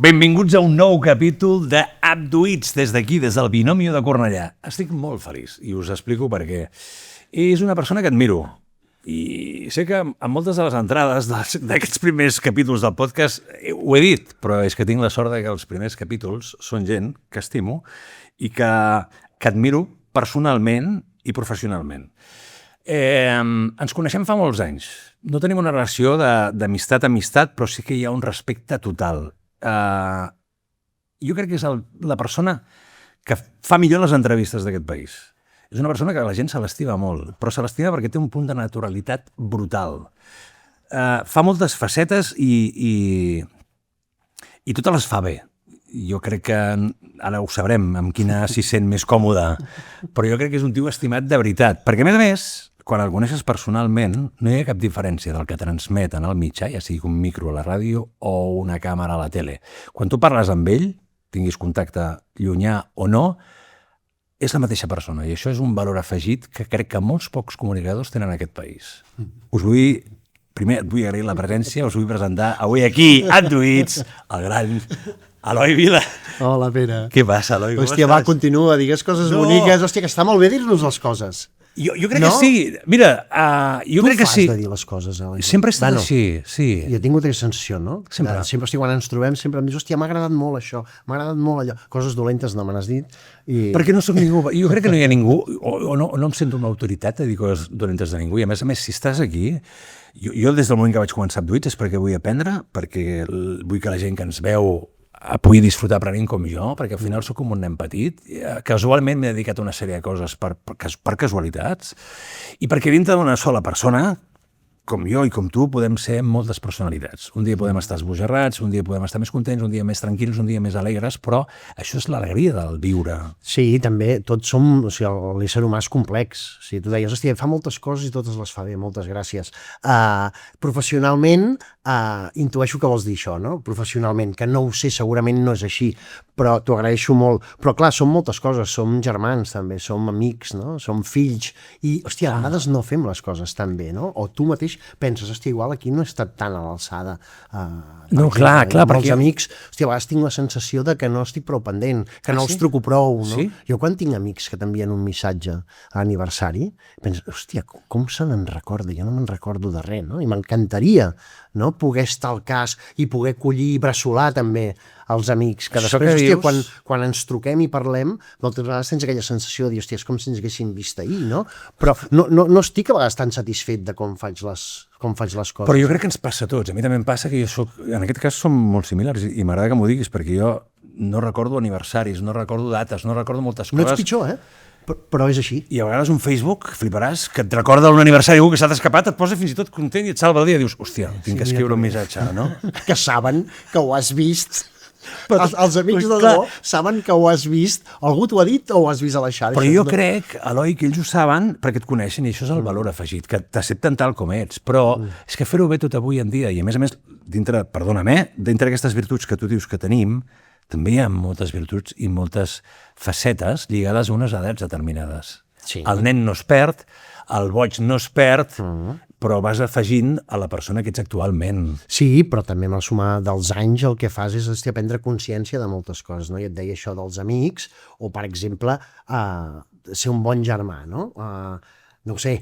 Benvinguts a un nou capítol de Abduïts des d'aquí, des del Binomio de Cornellà. Estic molt feliç i us explico per què. És una persona que admiro i sé que en moltes de les entrades d'aquests primers capítols del podcast ho he dit, però és que tinc la sort de que els primers capítols són gent que estimo i que admiro personalment i professionalment. Ens coneixem fa molts anys. No tenim una relació d'amistat a amistat, però sí que hi ha un respecte total. Jo crec que és la persona que fa millor les entrevistes d'aquest país. És una persona que la gent se l'estima molt, però se l'estima perquè té un punt de naturalitat brutal. Fa moltes facetes i totes les fa bé. Jo crec que ara ho sabrem, amb quina s'hi sent més còmode, però jo crec que és un tio estimat de veritat, perquè a més, quan el coneixes personalment, no hi ha cap diferència del que transmet en el mitjà, ja sigui un micro a la ràdio o una càmera a la tele. Quan tu parles amb ell, tinguis contacte llunyà o no, és la mateixa persona, i això és un valor afegit que crec que molts pocs comunicadors tenen en aquest país. Primer et vull agrair la presència, us vull presentar avui aquí, Abduïts, el gran Eloi Vila. Hola, Pere. Què passa, Eloi? Hòstia, va, continua, digues coses boniques. Hòstia, que està molt bé dir-nos les coses. Jo crec que sí. Mira, jo crec que sí. Tu fas de dir les coses, Eloi. Sempre he estat així, sí. Jo he tingut aquesta sensació, no? Sempre. Sempre, quan ens trobem, sempre em dius, hòstia, m'ha agradat molt això, m'ha agradat molt allò. Coses dolentes no me n'has dit. Perquè no soc ningú. Jo crec que no hi ha ningú, o no em sento una autoritat a dir coses dolentes de ningú. I a més, si estàs aquí, jo des del moment que vaig començar Abduïts és perquè vull aprendre, perquè vull que la gent que ens veu pugui disfrutar aprenent com jo, perquè al final sóc com un nen petit. Casualment m'he dedicat a una sèrie de coses per casualitats i perquè dintre d'una sola persona, com jo i com tu, podem ser moltes personalitats. Un dia podem estar esbojarrats, un dia podem estar més contents, un dia més tranquils, un dia més alegres, però això és l'alegria del viure. Sí, també, tots som, o sigui, l'ésser humà és complex. O sigui, tu deies, hòstia, fa moltes coses i totes les fa bé, moltes gràcies. Professionalment, intueixo que vols dir això, no? Professionalment, que no ho sé, segurament no és així, però t'ho agraeixo molt. Però clar, som moltes coses, som germans també, som amics, no? Som fills, i, hòstia, a vegades no fem les coses tan bé, no? O tu mateix penses, hòstia, igual aquí no he estat tan a l'alçada. No, clar, perquè... Els amics, hòstia, a vegades tinc la sensació de que no estic prou pendent, que no els truco prou, no? Sí? Jo quan tinc amics que t'envien un missatge a l'aniversari, penso, hòstia, com se n'en recorda? Jo no me'n recordo de res, no? I m'encantaria, no?, poder estar al cas i poder collir i bressolar també els amics, que després, hòstia, quan ens truquem i parlem, moltes vegades tens aquella sensació de dir, hòstia, és com si ens haguessin vist ahir, no? Però no estic a vegades tan satisfet de com faig les coses. Però jo crec que ens passa a tots. A mi també em passa que jo soc... En aquest cas som molt similars i m'agrada que m'ho diguis, perquè jo no recordo aniversaris, no recordo dates, no recordo moltes coses. No ets pitjor, però és així. I a vegades un Facebook, fliparàs, que et recorda un aniversari algú que s'ha escapat, et posa fins i tot content i et salva el dia. Dius, hòstia, tinc que escriure un missatge, no? Que saben que ho has vist. Els amics de debò saben que ho has vist. Algú t'ho ha dit o ho has vist a la xarxa? Però jo crec, Eloi, que ells ho saben perquè et coneixen i això és el valor afegit, que t'accepten tal com ets. Però és que fer-ho bé tot avui en dia, i a més, dintre d'aquestes virtuts que tu dius que tenim, també hi ha moltes virtuts i moltes facetes lligades a unes edats determinades. Sí. El nen no es perd, el boig no es perd, però vas afegint a la persona que ets actualment. Sí, però també amb el sumar dels anys el que fas és prendre consciència de moltes coses, no? I et deia això dels amics, o, per exemple, ser un bon germà, no? No ho sé.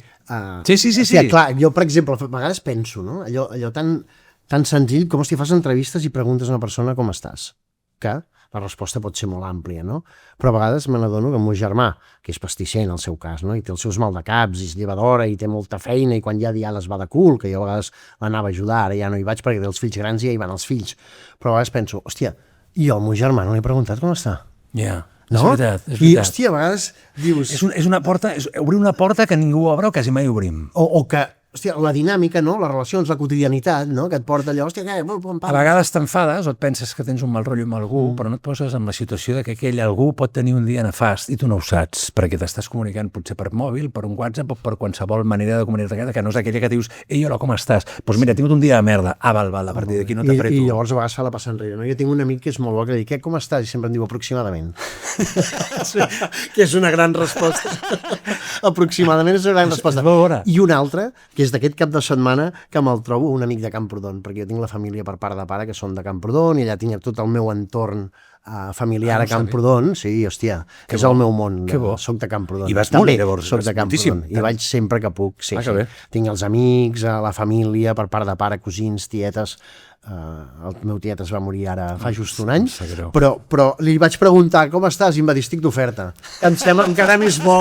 Sí. Hòstia, clar, jo, per exemple, a vegades penso, no? Allò tan senzill com si fas entrevistes i preguntes a una persona com estàs, que la resposta pot ser molt àmplia, no? Però a vegades me n'adono que el meu germà, que és pastisser en el seu cas, no? I té els seus maldecaps, i és llevadora, i té molta feina, i quan hi ha diades va de cul, que jo a vegades l'anava a ajudar, ara ja no hi vaig perquè té els fills grans i ja hi van els fills. Però a vegades penso, hòstia, i el meu germà no li he preguntat com està? Ja, no? És veritat. I, hòstia, a vegades dius... És una porta, obrir una porta que ningú obre o quasi mai obrim. O que... Hòstia, la dinàmica, no? Les relacions, la quotidianitat, no? Que et porta allò, hòstia, a vegades t'enfades o et penses que tens un mal rotllo amb algú, però no et poses en la situació de que aquell algú pot tenir un dia nefast i tu no ho saps, perquè t'estàs comunicant potser per mòbil, per un WhatsApp o per qualsevol manera de comunicar-te, que no és aquella que dius, ei, hola, com estàs? Doncs mira, he tingut un dia de merda. Val, a partir d'aquí no t'apreto. I llavors a vegades fa la passa enrere, no? Jo tinc un amic que és molt bo, que diu, com estàs? I sempre em diu, aproximadament. Que és una gran resposta. Aproximadament és una gran resposta. I un altre, que que és d'aquest cap de setmana que me'l trobo un amic de Camprodon, perquè jo tinc la família per part de pare que són de Camprodon i allà tinc tot el meu entorn familiar a Camprodon, sí, hòstia, és el meu món, soc de Camprodon. I vas molt, llavors? Soc de Camprodon, i vaig sempre que puc, sí. Tinc els amics, la família, per part de pare, cosins, tietes, el meu tiet es va morir ara fa just un any, però li vaig preguntar com estàs i em va dir estic d'oferta, em sembla encara més bo.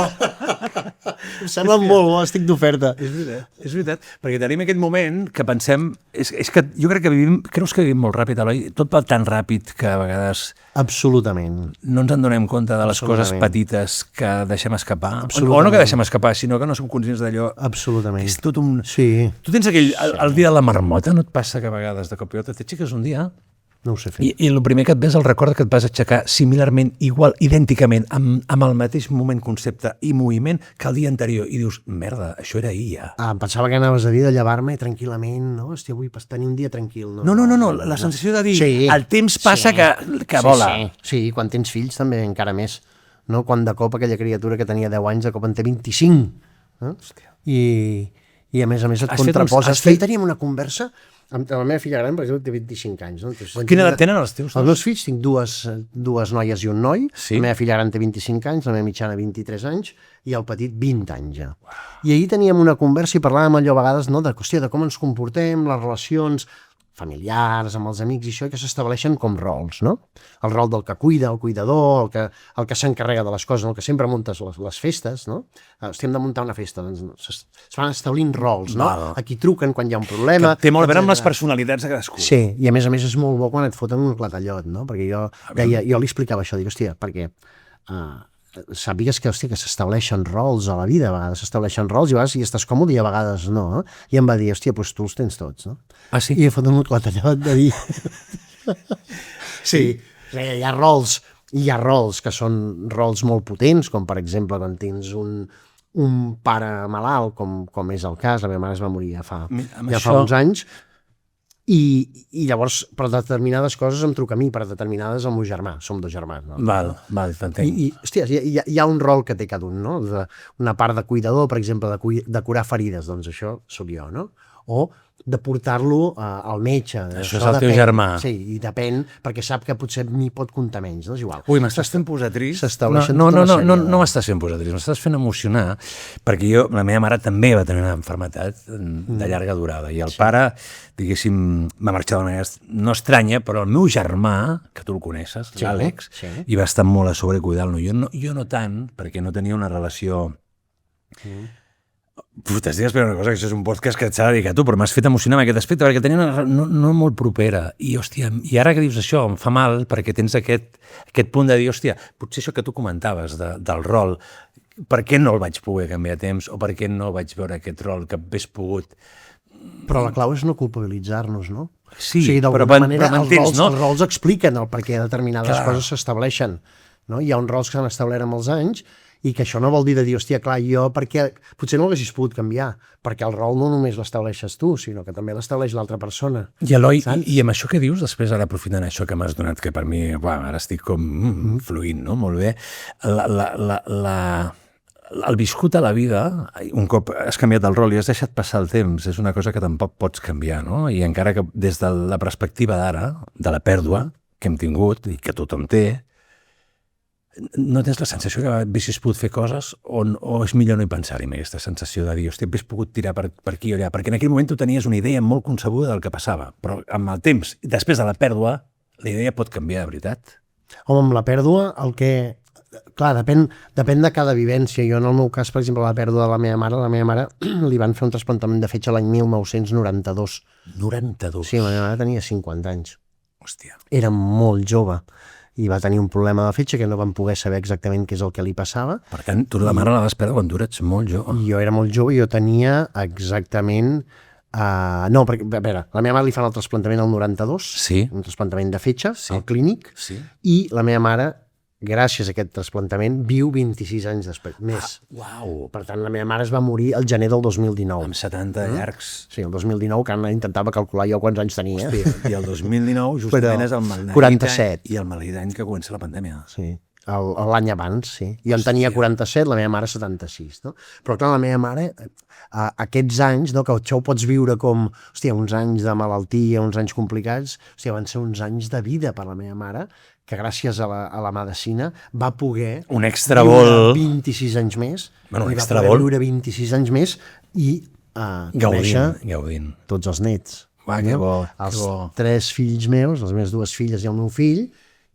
Em sembla molt bo, estic d'oferta. És veritat, perquè tenim aquest moment que pensem, és que jo crec que creus que vivim molt ràpid, Eloi? Tot va tan ràpid que a vegades absolutament no ens en donem compte de les coses petites que deixem escapar, o no que deixem escapar, sinó que no som conscients d'allò. Absolutament. És tot un... Sí. Tu tens aquell, el dia de la marmota, no et passa que a vegades de cop i volta t'aixeques un dia no ho sé fer. I el primer que et ve és el record que et vas aixecar similarment, igual, idènticament, amb el mateix moment, concepte i moviment que el dia anterior, i dius, merda, això era ahir ja. Em pensava que anaves a dir de llevar-me tranquil·lament, no? Hòstia, vull tenir un dia tranquil. No, la sensació de dir, el temps passa que vola. Sí, quan tens fills també encara més, no? Quan de cop aquella criatura que tenia 10 anys de cop en té 25. I a més et contraposes. Ahir teníem una conversa amb la meva filla gran, per exemple, té 25 anys. No? Quina edat tenen els teus? Els meus fills, tinc dues noies i un noi. Sí? La meva filla gran té 25 anys, la meva mitjana 23 anys, i el petit 20 anys ja. I ahir teníem una conversa i parlàvem allò a vegades de qüestió de com ens comportem, les relacions familiars, amb els amics i això, que s'estableixen com rols, no? El rol del que cuida, el cuidador, el que s'encarrega de les coses, el que sempre muntes les festes, no? Hem de muntar una festa, doncs es van establint rols, no? A qui truquen quan hi ha un problema... Que té molt a veure amb les personalitats de cadascú. Sí, i a més és molt bo quan et foten un clatallot, no? Perquè jo li explicava això, dic, hòstia, perquè sàpigues que s'estableixen rols a la vida, a vegades s'estableixen rols i a vegades hi estàs còmode i a vegades no. I em va dir, hòstia, doncs tu els tens tots, no? Ah, sí? I he fot un clatallot de dir... Sí, hi ha rols que són rols molt potents, com per exemple quan tens un pare malalt, com és el cas, la meva mare es va morir ja fa uns anys, i llavors per determinades coses em truca a mi, per determinades el meu germà, som dos germans. No? Val, t'entenc. I hòstia, hi ha un rol que té cada un, no? Una part de cuidador, per exemple, de curar ferides, doncs això sóc jo, no? O de portar-lo al metge. Això és el teu germà. Sí, i depèn, perquè sap que potser m'hi pot comptar menys, no? És igual. Ui, m'estàs fent posar trist? S'estableixen no m'estàs fent posar trist, m'estàs fent emocionar, perquè la meva mare també va tenir una malaltia de llarga durada, i el pare, diguéssim, va marxar de manera no estranya, però el meu germà, que tu el coneixes, l'Àlex, i va estar molt a sobre cuidant-lo. Jo no tant, perquè no tenia una relació... T'estic explicant una cosa, que això és un podcast que s'ha dedicat a tu, però m'has fet emocionar en aquest aspecte, perquè tenia una no molt propera. I, hòstia, i ara que dius això, em fa mal, perquè tens aquest punt de dir, hòstia, potser això que tu comentaves del rol, per què no el vaig poder canviar a temps, o per què no vaig veure aquest rol que hagués pogut... Però la clau és no culpabilitzar-nos, no? Sí, o sigui, però m'entens, no? Els rols expliquen el per què determinades coses s'estableixen. No? Hi ha uns rols que s'han establert amb els anys i que això no vol dir de dir, hòstia, clar, jo perquè potser no l'haguessis pogut canviar, perquè el rol no només l'estableixes tu, sinó que també l'estableix l'altra persona. I Eloi, i amb això que dius, després ara aprofitant això que m'has donat, que per mi, ara estic com fluint, no? Molt bé. El viscut a la vida, un cop has canviat el rol i has deixat passar el temps, és una cosa que tampoc pots canviar, no? I encara que des de la perspectiva d'ara, de la pèrdua que hem tingut i que tothom té, no tens la sensació que haguessis pogut fer coses o és millor no hi pensar-hi, aquesta sensació de dir, hòstia, hagués pogut tirar per aquí o allà, perquè en aquell moment tu tenies una idea molt concebuda del que passava, però amb el temps, després de la pèrdua, la idea pot canviar de veritat. Home, amb la pèrdua, el que... Clar, depèn de cada vivència. Jo, en el meu cas, per exemple, la pèrdua de la meva mare li van fer un trasplantament de fetge l'any 1992. 92? Sí, la meva mare tenia 50 anys. Hòstia. Era molt jove i va tenir un problema de fetge que no van poder saber exactament què és el que li passava. Per tant, tu la mare la vas perdre quan tu eres molt jove. Jo era molt jove i jo tenia exactament... no, perquè, a veure, la meva mare li fan el trasplantament al 92, un trasplantament de fetge al clínic, i la meva mare, gràcies a aquest trasplantament, viu 26 anys després, més. Uau! Per tant, la meva mare es va morir el gener del 2019. Amb 70 llargs. Sí, el 2019, que intentava calcular jo quants anys tenia. Hòstia, i el 2019 justament és el maleït 47. I el maleït any que comença la pandèmia. Sí. l'any abans, sí. Jo en tenia 47, la meva mare 76, no? Però clar, la meva mare, aquests anys, no, que això ho pots viure com, hòstia, uns anys de malaltia, uns anys complicats, hòstia, van ser uns anys de vida per la meva mare, que gràcies a la medicina va poder un extra vol 26 anys més, bueno, un i va extra poder vol viure 26 anys més i gaudint. tots els nets. Va, que bo, els que bo. 3 fills meus, les meves 2 filles i el meu fill,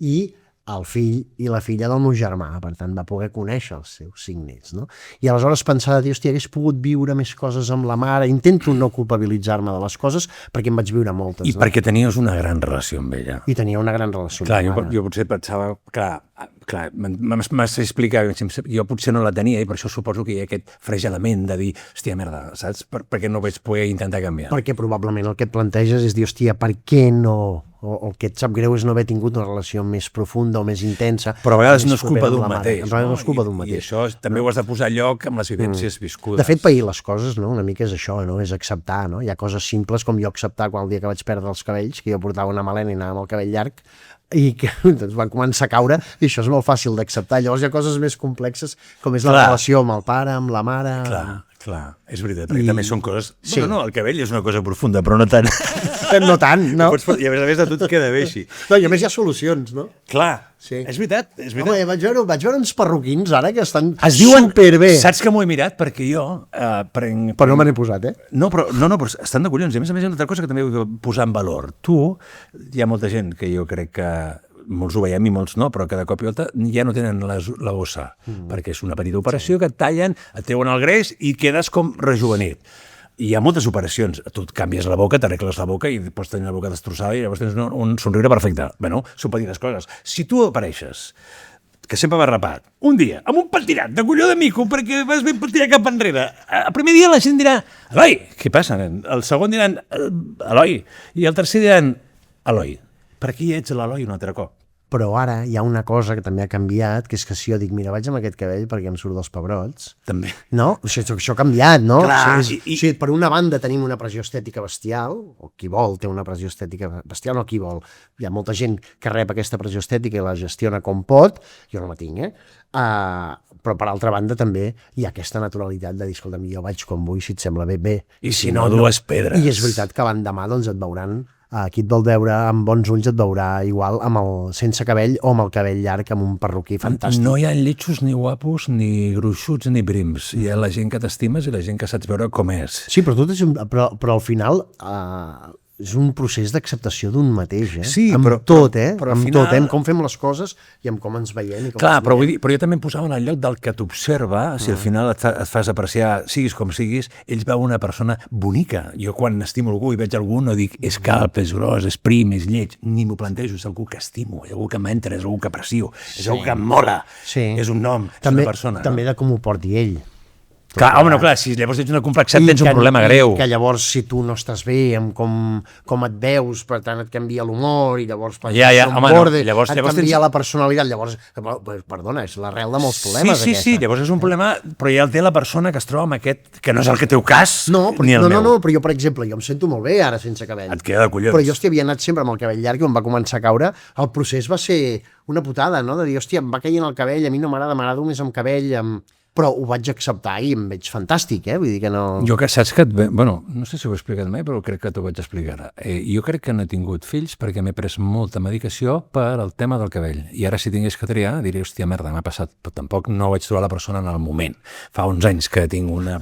i el fill i la filla del meu germà, per tant va poder conèixer els seus 5 nets, no? I aleshores pensava, hòstia, hagués pogut viure més coses amb la mare, intento no culpabilitzar-me de les coses perquè en vaig viure moltes. I perquè tenies una gran relació amb ella. I tenia una gran relació clar, amb la mare. jo potser pensava, clar, m'has explicat, jo potser no la tenia i per això suposo que hi ha aquest freix element de dir, hòstia, merda, saps? Perquè no vaig poder intentar canviar. Perquè probablement el que et planteges és dir, hòstia, per què no... O el que et sap greu és no haver tingut una relació més profunda o més intensa. Però a vegades no és culpa d'un mateix. No és culpa d'un mateix. I això també ho has de posar a lloc amb les vivències viscudes. De fet, pair les coses, no? Una mica és això, no? És acceptar, no? Hi ha coses simples com jo acceptar quan el dia que vaig perdre els cabells, que jo portava una melena i anava amb el cabell llarg, i que doncs, van començar a caure, i això és molt fàcil d'acceptar. Llavors hi ha coses més complexes, com és la relació amb el pare, amb la mare... Clar, és veritat, perquè també són coses... Sí. Bueno, no, el cabell és una cosa profunda, però no tant. No tant, no? I a més de tot queda bé així. No, i a més hi ha solucions, no? Clar, sí. És veritat. Home, vaig veure uns perruquins ara que estan diuen, superbé. Saps que m'ho he mirat? Perquè jo... Però no me n'he posat, però estan de collons. I a més hi ha una altra cosa que també vull posar en valor. Tu, hi ha molta gent que jo crec que molts ho veiem i molts no, però cada cop i volta ja no tenen la bossa, perquè és una petita operació que et tallen, et treuen el greix i quedes com rejuvenit. I hi ha moltes operacions. Tu et canvies la boca, t'arregles la boca i pots tenir la boca destrossada i llavors tens un somriure perfecte. Bé, són petites coses. Si tu apareixes que sempre vas rapat, un dia, amb un pentinat de colló de mico, perquè vas ben pentinat cap enrere, el primer dia la gent dirà, Eloi, què passa, nen? El segon diran, Eloi, i el tercer diran, Eloi, per aquí ets l'Eloi un altre cop. Però ara hi ha una cosa que també ha canviat, que és que si jo dic, mira, vaig amb aquest cabell perquè em surt dels pebrots... També. No? Això ha canviat, no? Clar, o sigui, per una banda tenim una pressió estètica bestial, o qui vol té una pressió estètica bestial, no qui vol. Hi ha molta gent que rep aquesta pressió estètica i la gestiona com pot, jo no la tinc, però per altra banda també hi ha aquesta naturalitat de dir, escolta'm, jo vaig com vull, si et sembla bé, bé. I si no, dues pedres. I és veritat que l'endemà doncs et veuran... Qui et vol veure amb bons ulls et veurà igual amb sense cabell o amb el cabell llarg, amb un perruquí fantàstic. No hi ha lletjos ni guapos, ni gruixuts, ni prims. Hi ha la gent que t'estimes i la gent que saps veure com és. Sí, però al final és un procés d'acceptació d'un mateix, Sí, amb tot, amb final... tot, amb com fem les coses i amb com ens veiem. I com clar, però jo també em posava en el lloc del que t'observa, si al final et fas apreciar, siguis com siguis, ells veuen una persona bonica. Jo quan estimo algú i veig algú no dic és calp, és gros, és prim, és lleig, ni m'ho plantejo, és algú que estimo, és algú que m'entra, és algú que aprecio, és algú que em mola, és un nom, és una persona. També de com ho porti ell. Clar, home, no, clar, si llavors ets una complexat tens un problema greu. Que llavors si tu no estàs bé amb com et veus, per tant et canvia l'humor i llavors llavors et canvia la personalitat, llavors, perdona, és l'arrel de molts problemes. Sí, llavors és un problema, però ja el té la persona que es troba amb aquest, que no és el que teu cas, ni el meu. No, però jo, per exemple, jo em sento molt bé ara sense cabell. Et queda de collons. Però jo, havia anat sempre amb el cabell llarg i em va començar a caure, el procés va ser una putada, no? De dir, hòstia, em va caient el cabell, a mi no m'agrada més amb cabell, però ho vaig acceptar i em veig fantàstic, vull dir que no... Jo que saps que... Bueno, no sé si ho he explicat mai, però crec que t'ho vaig explicar ara. Jo crec que no he tingut fills perquè m'he pres molta medicació per al tema del cabell. I ara si tingués que triar, diria, hòstia, merda, m'ha passat. Però tampoc no vaig trobar la persona en el moment. Fa uns anys que tinc una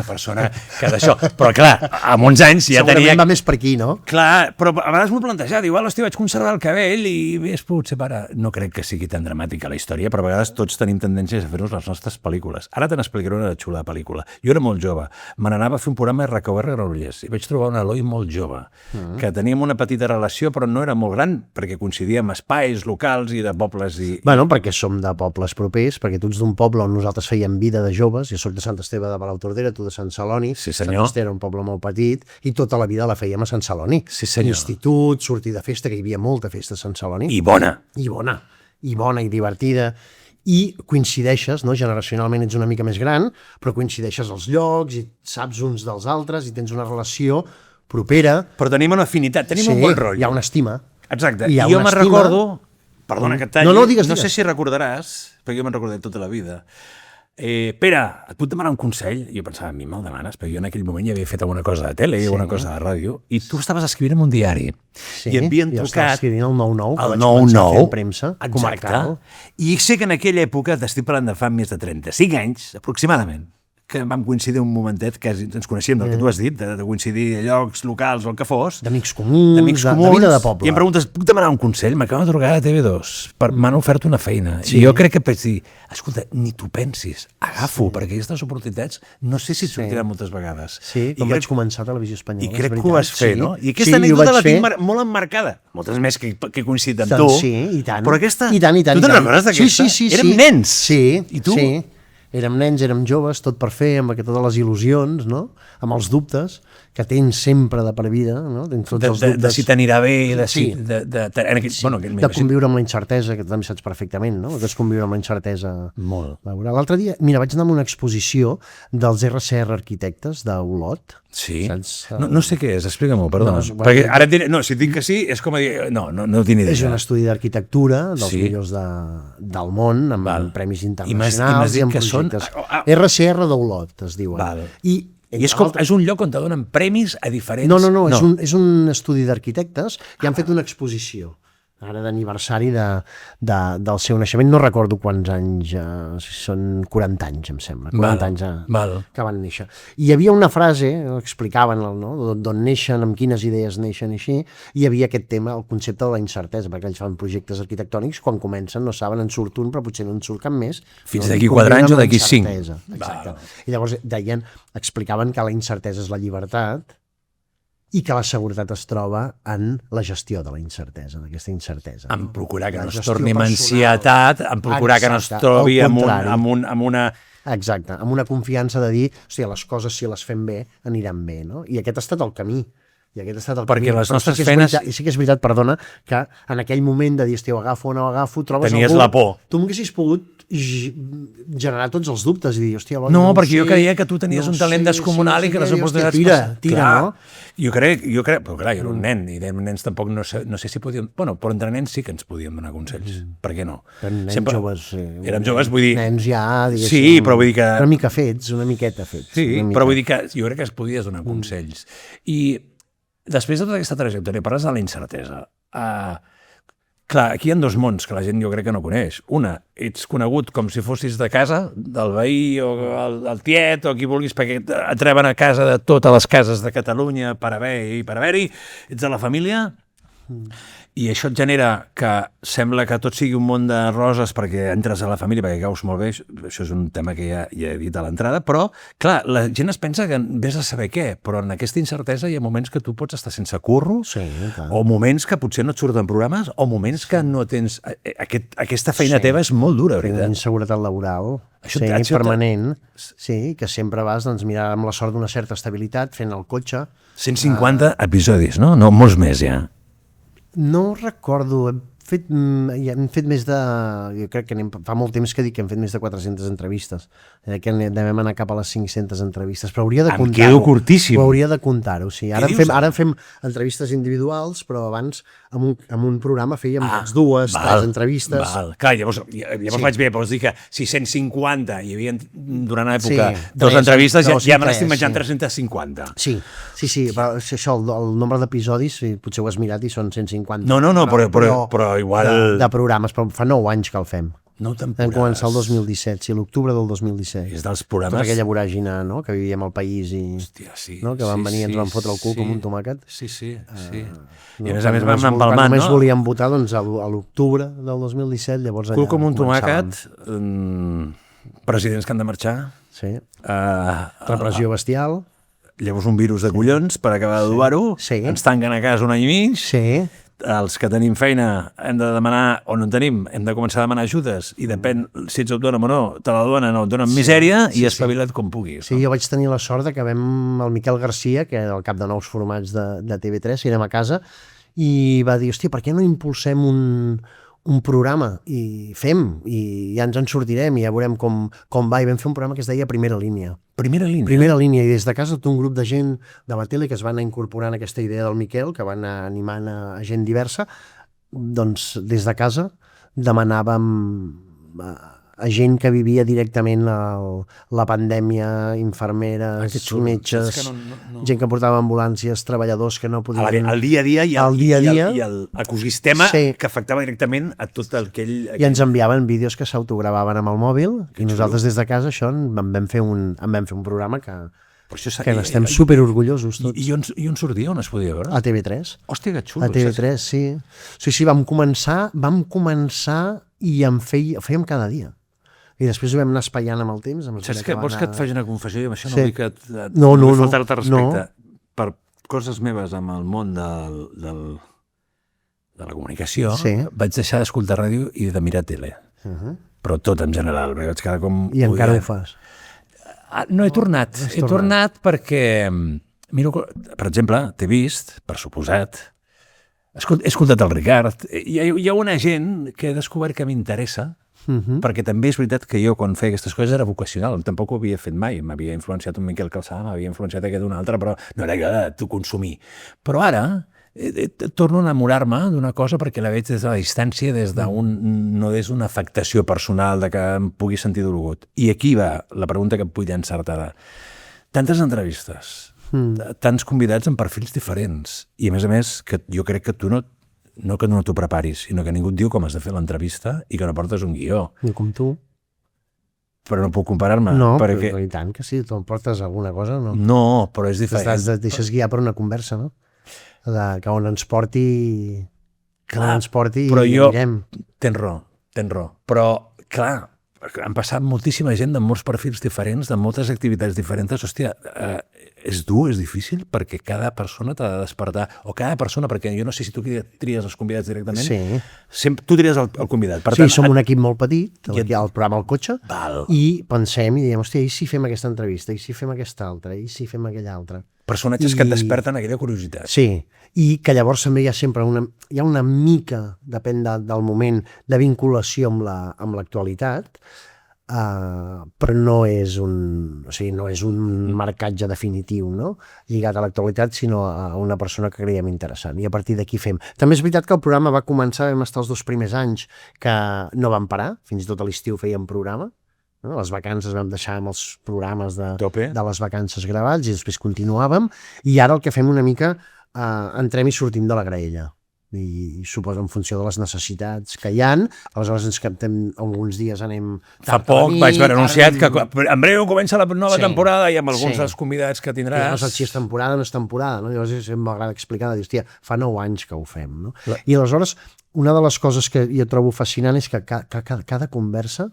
persona que d'això... Però clar, amb uns anys ja tenia... Segurament va més per aquí, no? Clar, però a vegades m'ho he plantejat. Igual, hòstia, vaig conservar el cabell i hagués pogut separar. No crec que sigui tan dramàtica la història, però a vegades tots tenim tendències a fer-nos les nostres pel·lícules. Ara te n'explicaré una xula pel·lícula. Jo era molt jove, me n'anava a fer un programa de RKR a Granollers i vaig trobar un Eloi molt jove, que teníem una petita relació però no era molt gran perquè coincidíem espais locals i de pobles i... Bueno, perquè som de pobles propers, perquè tu ets d'un poble on nosaltres fèiem vida de joves, jo soc de Sant Esteve de Palautordera, tu de Sant Celoni, sí, senyor. Sant Esteve era un poble molt petit i tota la vida la fèiem a Sant Celoni. Sí, senyor. Institut, sortir de festa, que hi havia molta festa a Sant Celoni. I bona I divertida. I coincideixes, no? Generacionalment ets una mica més gran, però coincideixes als llocs i saps uns dels altres i tens una relació propera. Però tenim una afinitat, tenim un bon rotllo. Hi ha una estima. Exacte. I jo me'n recordo, Perdona que et talli. No, digues. No sé si recordaràs, perquè jo me'n recordaré tota la vida. Pere, et puc demanar un consell? Jo pensava, a mi me'l demanes, perquè jo en aquell moment ja havia fet alguna cosa de tele i alguna cosa de ràdio, i tu estaves escrivint en un diari. Sí, I et havien jo estava trucat... escrivint el 9-9, que el vaig començar a fer 9-9, en premsa exacte. comarcal. I sé que en aquella època, t'estic parlant de fa més de 35 anys, aproximadament, que vam coincidir un momentet que ens coneixíem del que tu has dit, de coincidir a llocs locals o el que fos, D'amics comuns, de vida de poble. i em preguntes, puc demanar un consell? M'acaba de trucar a TV2, m'han ofert una feina. I jo crec que vaig dir, escolta, ni t'ho pensis, agafo, perquè aquestes oportunitats no sé si et sortiran moltes vegades. Sí, com vaig començar a Televisió Espanyola. I crec que ho vas fer, no? I aquesta anècdota la tinc molt emmarcada. Moltes més que he coincidit amb tu. Sí, i tant. Però aquesta... I tant. Tu te'n recordes d'aquesta? Sí. Érem nens. Sí. I tu? Sí. Érem nens, érem joves, tot per fer, amb totes les il·lusions, no? Amb els dubtes que tens sempre de per vida, no? Tens tots els dubtes. De si t'anirà bé, de si... Sí. De conviure amb la incertesa, que també saps perfectament, no? Que és conviure amb la incertesa molt. laboral. L'altre dia, mira, vaig anar a una exposició dels RCR Arquitectes d'Olot. Sí? Saps? No sé què és, explica-m'ho, perdona. Perquè ara et diré, no, si et dic que sí, és com a dir, no tinc idea. És un estudi d'arquitectura dels millors del món, amb premis internacionals i amb projectes. RCR d'Olot, es diuen. I és un lloc on te donen premis a diferents... No. És un estudi d'arquitectes i han fet una exposició ara d'aniversari del seu naixement. No recordo quants anys, si són 40 anys, em sembla. 40 anys que van néixer. I hi havia una frase, explicaven d'on neixen, amb quines idees neixen i així, i hi havia aquest tema, el concepte de la incertesa, perquè ells fan projectes arquitectònics, quan comencen no saben, en surt un, però potser no en surt cap més. Fins d'aquí 4 anys o d'aquí 5. Exacte. I llavors explicaven que la incertesa és la llibertat, i que la seguretat es troba en la gestió de la incertesa, d'aquesta incertesa. En procurar que no es torni amb ansietat, en procurar que no es trobi amb una... Exacte, amb una confiança de dir, hòstia, les coses si les fem bé aniran bé, no? I aquest ha estat el camí. Perquè les nostres feines... I sí que és veritat, perdona, que en aquell moment de dir, hòstia, ho agafo o no ho agafo, trobes tenies algú... la por. Tu m'haguessis pogut generar tots els dubtes i dir, hòstia... No, perquè jo creia que tu tenies un talent descomunal i que les oportunitats... Tira, no? Jo crec, però clar, jo era un nen, i érem nens tampoc, no sé si podíem... Bueno, però entre nens sí que ens podíem donar consells. Per què no? Nens joves... Érem joves, vull dir... Nens ja, diguéssim... Sí, però vull dir que... Una miqueta fets. Sí, però vull dir que jo crec que es podies donar consells. I després de tota aquesta trajectòria, parles de la incertesa. Clar, aquí hi ha dos mons que la gent jo crec que no coneix. Una, ets conegut com si fossis de casa, del veí o el tiet o qui vulguis, perquè et reben a casa de totes les cases de Catalunya per haver-hi, ets de la família, i això et genera que sembla que tot sigui un món de roses perquè entres a la família, perquè caus molt bé, això és un tema que ja he dit a l'entrada, però, clar, la gent es pensa que vés a saber què, però en aquesta incertesa hi ha moments que tu pots estar sense curro, o moments que potser no et surten programes, o moments que no tens... Aquesta feina teva és molt dura, veritat. Inseguretat laboral, permanent, que sempre vas mirar amb la sort d'una certa estabilitat, fent el cotxe... 150 episodis, no? No, molts més ja. No recordo, hem fet més de... Jo crec que fa molt temps que dic que hem fet més de 400 entrevistes. Que devem anar cap a les 500 entrevistes, però hauria de comptar-ho. Em quedo curtíssim. Ho hauria de comptar-ho, sí. Ara fem entrevistes individuals, però abans amb un programa fèiem 2, 3 entrevistes. Clar, llavors vaig bé, vols dir que si 150 hi havia durant l'època 2 entrevistes, ja me n'estic menjant 350. Sí, però això, el nombre d'episodis, potser ho has mirat i són 150. No, però igual... De programes, però fa 9 anys que el fem. 9 temporades. Vam començar el 2017, sí, l'octubre del 2017. És dels programes... Tota aquella voràgina, no?, que vivíem al país i... Hòstia, sí. No?, que van venir i ens van fotre el cul com un tomàquet. Sí. I a més vam anar empalmant, no? Només volíem votar, doncs, a l'octubre del 2017, llavors allà... Cul com un tomàquet, presidents que han de marxar... Sí. Repressió bestial... Llavors un virus de collons per acabar d'adobar-ho, ens tanquen a casa un any i mig... Sí. Els que tenim feina hem de demanar, o no en tenim, hem de començar a demanar ajudes i depèn si ets autònom o no, te la donen o et donen misèria i espavila't com puguis. Sí, jo vaig tenir la sort que vam el Miquel Garcia, que era el cap de nous formats de TV3, i érem a casa, i va dir, hòstia, per què no impulsem un programa i ja ens en sortirem i ja veurem com va, i vam fer un programa que es deia Primera Línia. Primera Línia, i des de casa tot un grup de gent de la tele que es van anar incorporant aquesta idea del Miquel, que van anar animant a gent diversa, doncs des de casa demanàvem a gent que vivia directament la pandèmia, infermeres, metges, gent que portava ambulàncies, treballadors que no podien... El dia a dia i l'ecosistema que afectava directament a tot aquell... I ens enviaven vídeos que s'autogravaven amb el mòbil i nosaltres des de casa això en vam fer un programa que n'estem superorgullosos tots. I on sortia? On es podia veure? A TV3. Hòstia, que xulo. A TV3, sí. Sí, vam començar i fèiem cada dia. I després ho vam anar espaiant amb el temps. Saps que vols que et faci una confessió? I amb això no vull que no vull faltar-te respecte. Per coses meves amb el món de la comunicació, vaig deixar d'escoltar ràdio i de mirar tele. Però tot en general. Vaig quedar com... I encara ho fas? No he tornat. He tornat perquè... Miro, per exemple, t'he vist, per suposat, he escoltat el Ricard. Hi ha una gent que he descobert que m'interessa, perquè també és veritat que jo quan feia aquestes coses era vocacional, tampoc ho havia fet mai, m'havia influenciat un Miquel Calçà, m'havia influenciat aquest un altre, però no era que t'ho consumir. Però ara torno a enamorar-me d'una cosa perquè la veig des de la distància, no des d'una afectació personal de que em pugui sentir dolgut. I aquí va la pregunta que em vull encertada. Tantes entrevistes, tants convidats amb perfils diferents, i a més que jo crec que tu no que no t'ho preparis, sinó que ningú et diu com has de fer l'entrevista i que no portes un guió. I com tu. Però no puc comparar-me. No, perquè... però i tant que sí, tu portes alguna cosa, no? No, però és diferent. Et deixes guiar per una conversa, no? Que on ens porti... Clar, i mirem. Tens raó. Però, clar, han passat moltíssima gent de molts perfils diferents, de moltes activitats diferents. Hòstia, és dur, és difícil, perquè cada persona t'ha de despertar, o cada persona, perquè jo no sé si tu tries els convidats directament. Sí. Tu tries el convidat. Per tant, som un equip molt petit, el programa al cotxe, i pensem i diem, hòstia, i si fem aquesta entrevista, i si fem aquesta altra, i si fem aquella altra. Personatges que et desperten aquella curiositat. Sí, i que llavors també hi ha sempre una mica, depèn del moment, de vinculació amb l'actualitat, però no és un marcatge definitiu, no? Lligat a l'actualitat, sinó a una persona que creiem interessant, i a partir d'aquí fem. També és veritat que el programa va començar, vam estar els 2 primers anys que no vam parar, fins i tot a l'estiu fèiem programa, no? Les vacances vam deixar amb els programes de les vacances gravats i després continuàvem, i ara el que fem una mica, entrem i sortim de la graella. I suposo en funció de les necessitats que hi ha, aleshores ens captem alguns dies, anem... Fa poc vaig veure anunciat que en breu comença la nova temporada i amb alguns dels convidats que tindràs... No saps si és temporada o no és temporada, no? Llavors m'agrada explicar, dir, hòstia, fa 9 anys que ho fem, no? I aleshores, una de les coses que jo trobo fascinant és que cada conversa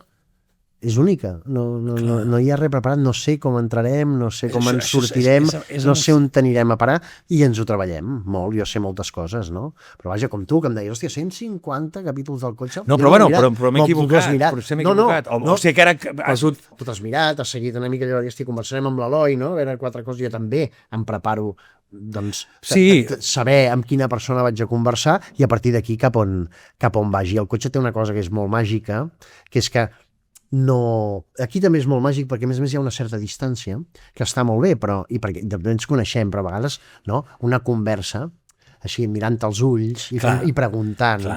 és única, no hi ha res preparat, no sé com entrarem, no sé com ens sortirem, no sé on t'anirem a parar, i ens ho treballem molt, jo sé moltes coses, no? Però vaja, com tu, que em deies, hòstia, 150 capítols del cotxe... No, però m'he equivocat, potser m'he equivocat. O sigui que ara... Tu t'has mirat, has seguit una mica allò, hòstia, conversarem amb l'Eloi, no? A veure 4 coses, jo també em preparo, doncs, saber amb quina persona vaig a conversar i a partir d'aquí cap on vagi. El cotxe té una cosa que és molt màgica, que és que aquí també és molt màgic perquè a més hi ha una certa distància que està molt bé, i perquè ens coneixem, però a vegades una conversa així mirant als ulls i preguntant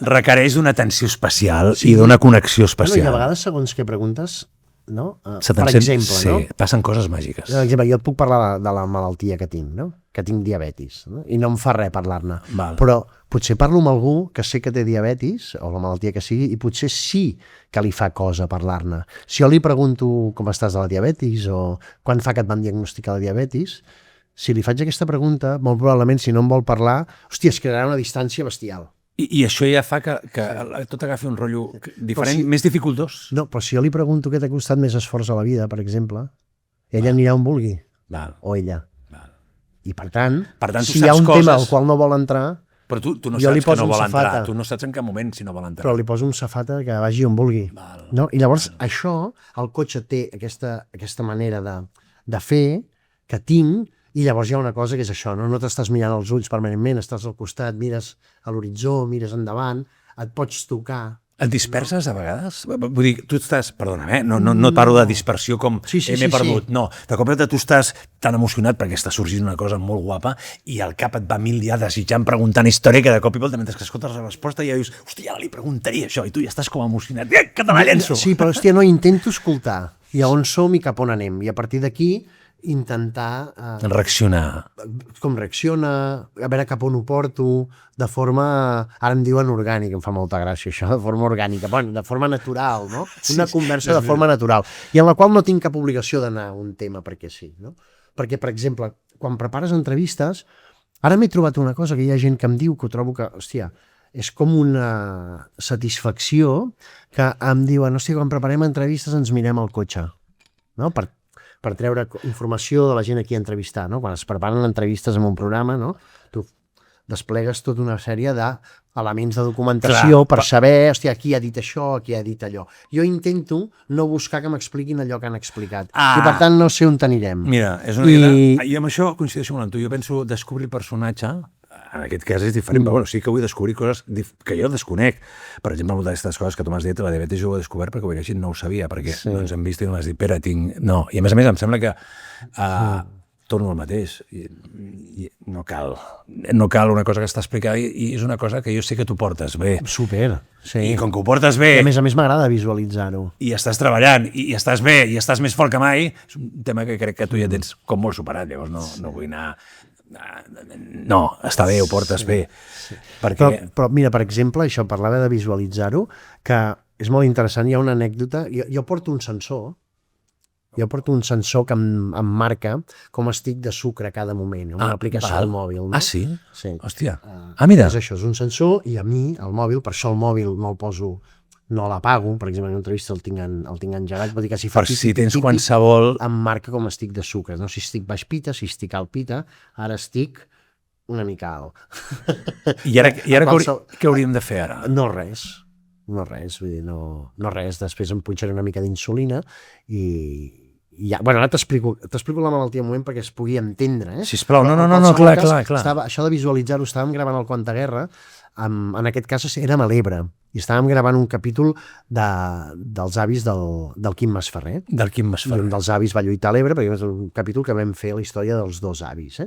requereix d'una atenció especial i d'una connexió especial. I a vegades segons què preguntes, per exemple, passen coses màgiques. Per exemple, jo et puc parlar de la malaltia que tinc, que tinc diabetis, i no em fa res parlar-ne, però potser parlo amb algú que sé que té diabetis, o la malaltia que sigui, i potser sí que li fa cosa parlar-ne. Si jo li pregunto com estàs de la diabetis, o quan fa que et van diagnosticar la diabetis, si li faig aquesta pregunta, molt probablement, si no em vol parlar, hòstia, es crearà una distància bestial. I això ja fa que tot agafi un rotllo diferent, més dificultós. No, però si jo li pregunto què t'ha costat més esforç a la vida, per exemple, ella anirà on vulgui, o ella. I per tant si hi ha un tema al qual no vol entrar, però tu no saps que no vol entrar, tu no saps en cap moment si no vol entrar. Però li poso un safata que vagi on vulgui. I llavors això, el cotxe té aquesta manera de fer que tinc, i llavors hi ha una cosa que és això, no t'estàs mirant els ulls permanentment, estàs al costat, mires a l'horitzó, mires endavant, et pots tocar, Et disperses a vegades? Vull dir, tu estàs, perdona'm, no et parlo de dispersió com m'he perdut, no. De cop tu estàs tan emocionat perquè està sorgint una cosa molt guapa i al cap et va mil dia desitjant, preguntant història, que de cop i volta, mentre que escoltes la resposta, ja dius, hòstia, ara li preguntaria això, i tu ja estàs com emocionat, que te la llenço! Sí, però hòstia, no, intento escoltar i a on som i cap on anem, i a partir d'aquí intentar... reaccionar. Com reacciona, a veure cap on ho porto, de forma... Ara em diuen orgànica, em fa molta gràcia això, de forma orgànica, bueno, de forma natural, no? Una conversa de forma natural, i en la qual no tinc cap obligació d'anar a un tema perquè sí, no? Perquè, per exemple, quan prepares entrevistes, ara m'he trobat una cosa que hi ha gent que em diu que ho trobo que, hòstia, és com una satisfacció que em diuen, hòstia, quan preparem entrevistes ens mirem al cotxe, no? Per treure informació de la gent a qui entrevistar, no? Quan es preparen entrevistes en un programa, no? Tu desplegues tota una sèrie d'elements de documentació per saber, hòstia, qui ha dit això, qui ha dit allò. Jo intento no buscar que m'expliquin allò que han explicat. I per tant no sé on anirem. Mira, és una mica... I amb això coincideixo molt amb tu. Jo penso descobrir el personatge, en aquest cas és diferent, però bueno, sí que vull descobrir coses que jo desconec. Per exemple, moltes d'aquestes coses que tu m'has dit, la diabetis jo ho he descobert perquè la gent no ho sabia, perquè ens hem vist i m'has dit, Pere, tinc... No, i a més em sembla que torno al mateix. I no cal una cosa que està explicada i és una cosa que jo sé que tu portes bé. Super, sí. I com que ho portes bé... I a més m'agrada visualitzar-ho. I estàs treballant, i estàs bé, i estàs més fort que mai, és un tema que crec que tu ja tens com molt superat, llavors no vull anar... No, està bé, ho portes bé. Sí. Però mira, per exemple, això, parlava de visualitzar-ho, que és molt interessant, hi ha una anècdota, jo porto un sensor que em marca com estic de sucre a cada moment, una aplicació al mòbil. No? Ah, sí? Sí. Hòstia. Mira. És això, és un sensor, i a mi, el mòbil, per això el mòbil no el poso, no l'apago, per exemple, en una entrevista el tinc engegat, vol dir que si fa si tens qualsevol... em marca com estic de sucre, no? Si estic baix pita, si estic alt pita, ara estic una mica alt. I ara què hauríem de fer ara? No res, vull dir, no res, després em punxaré una mica d'insulina i ja, bueno, ara t'explico la malaltia un moment perquè es pugui entendre, Sisplau, no, clar. Això de visualitzar-ho, estàvem gravant el Quanta Guerra, en aquest cas érem a l'Ebre, i estàvem gravant un capítol dels avis del Quim Masferrer. Del Quim Masferrer. I un dels avis va lluitar a l'Ebre, perquè és un capítol que vam fer la història dels dos avis,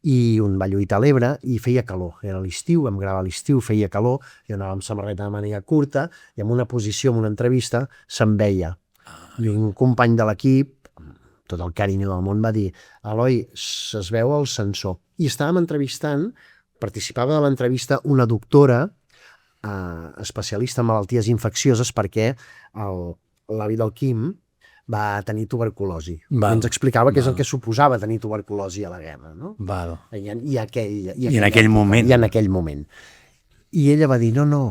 I un va lluitar a l'Ebre i feia calor. Era l'estiu, vam gravar a l'estiu, feia calor, i anava amb samarreta de màniga curta, i en una posició, en una entrevista, se'n veia. I un company de l'equip, tot el carinyo del món, va dir: Eloi, es veu el sensor. I estàvem entrevistant, participava de l'entrevista una doctora especialista en malalties infeccioses, perquè l'avi del Quim va tenir tuberculosi. I ens explicava què és el que suposava tenir tuberculosi a la guerra. No? I en aquell moment. I ella va dir: no,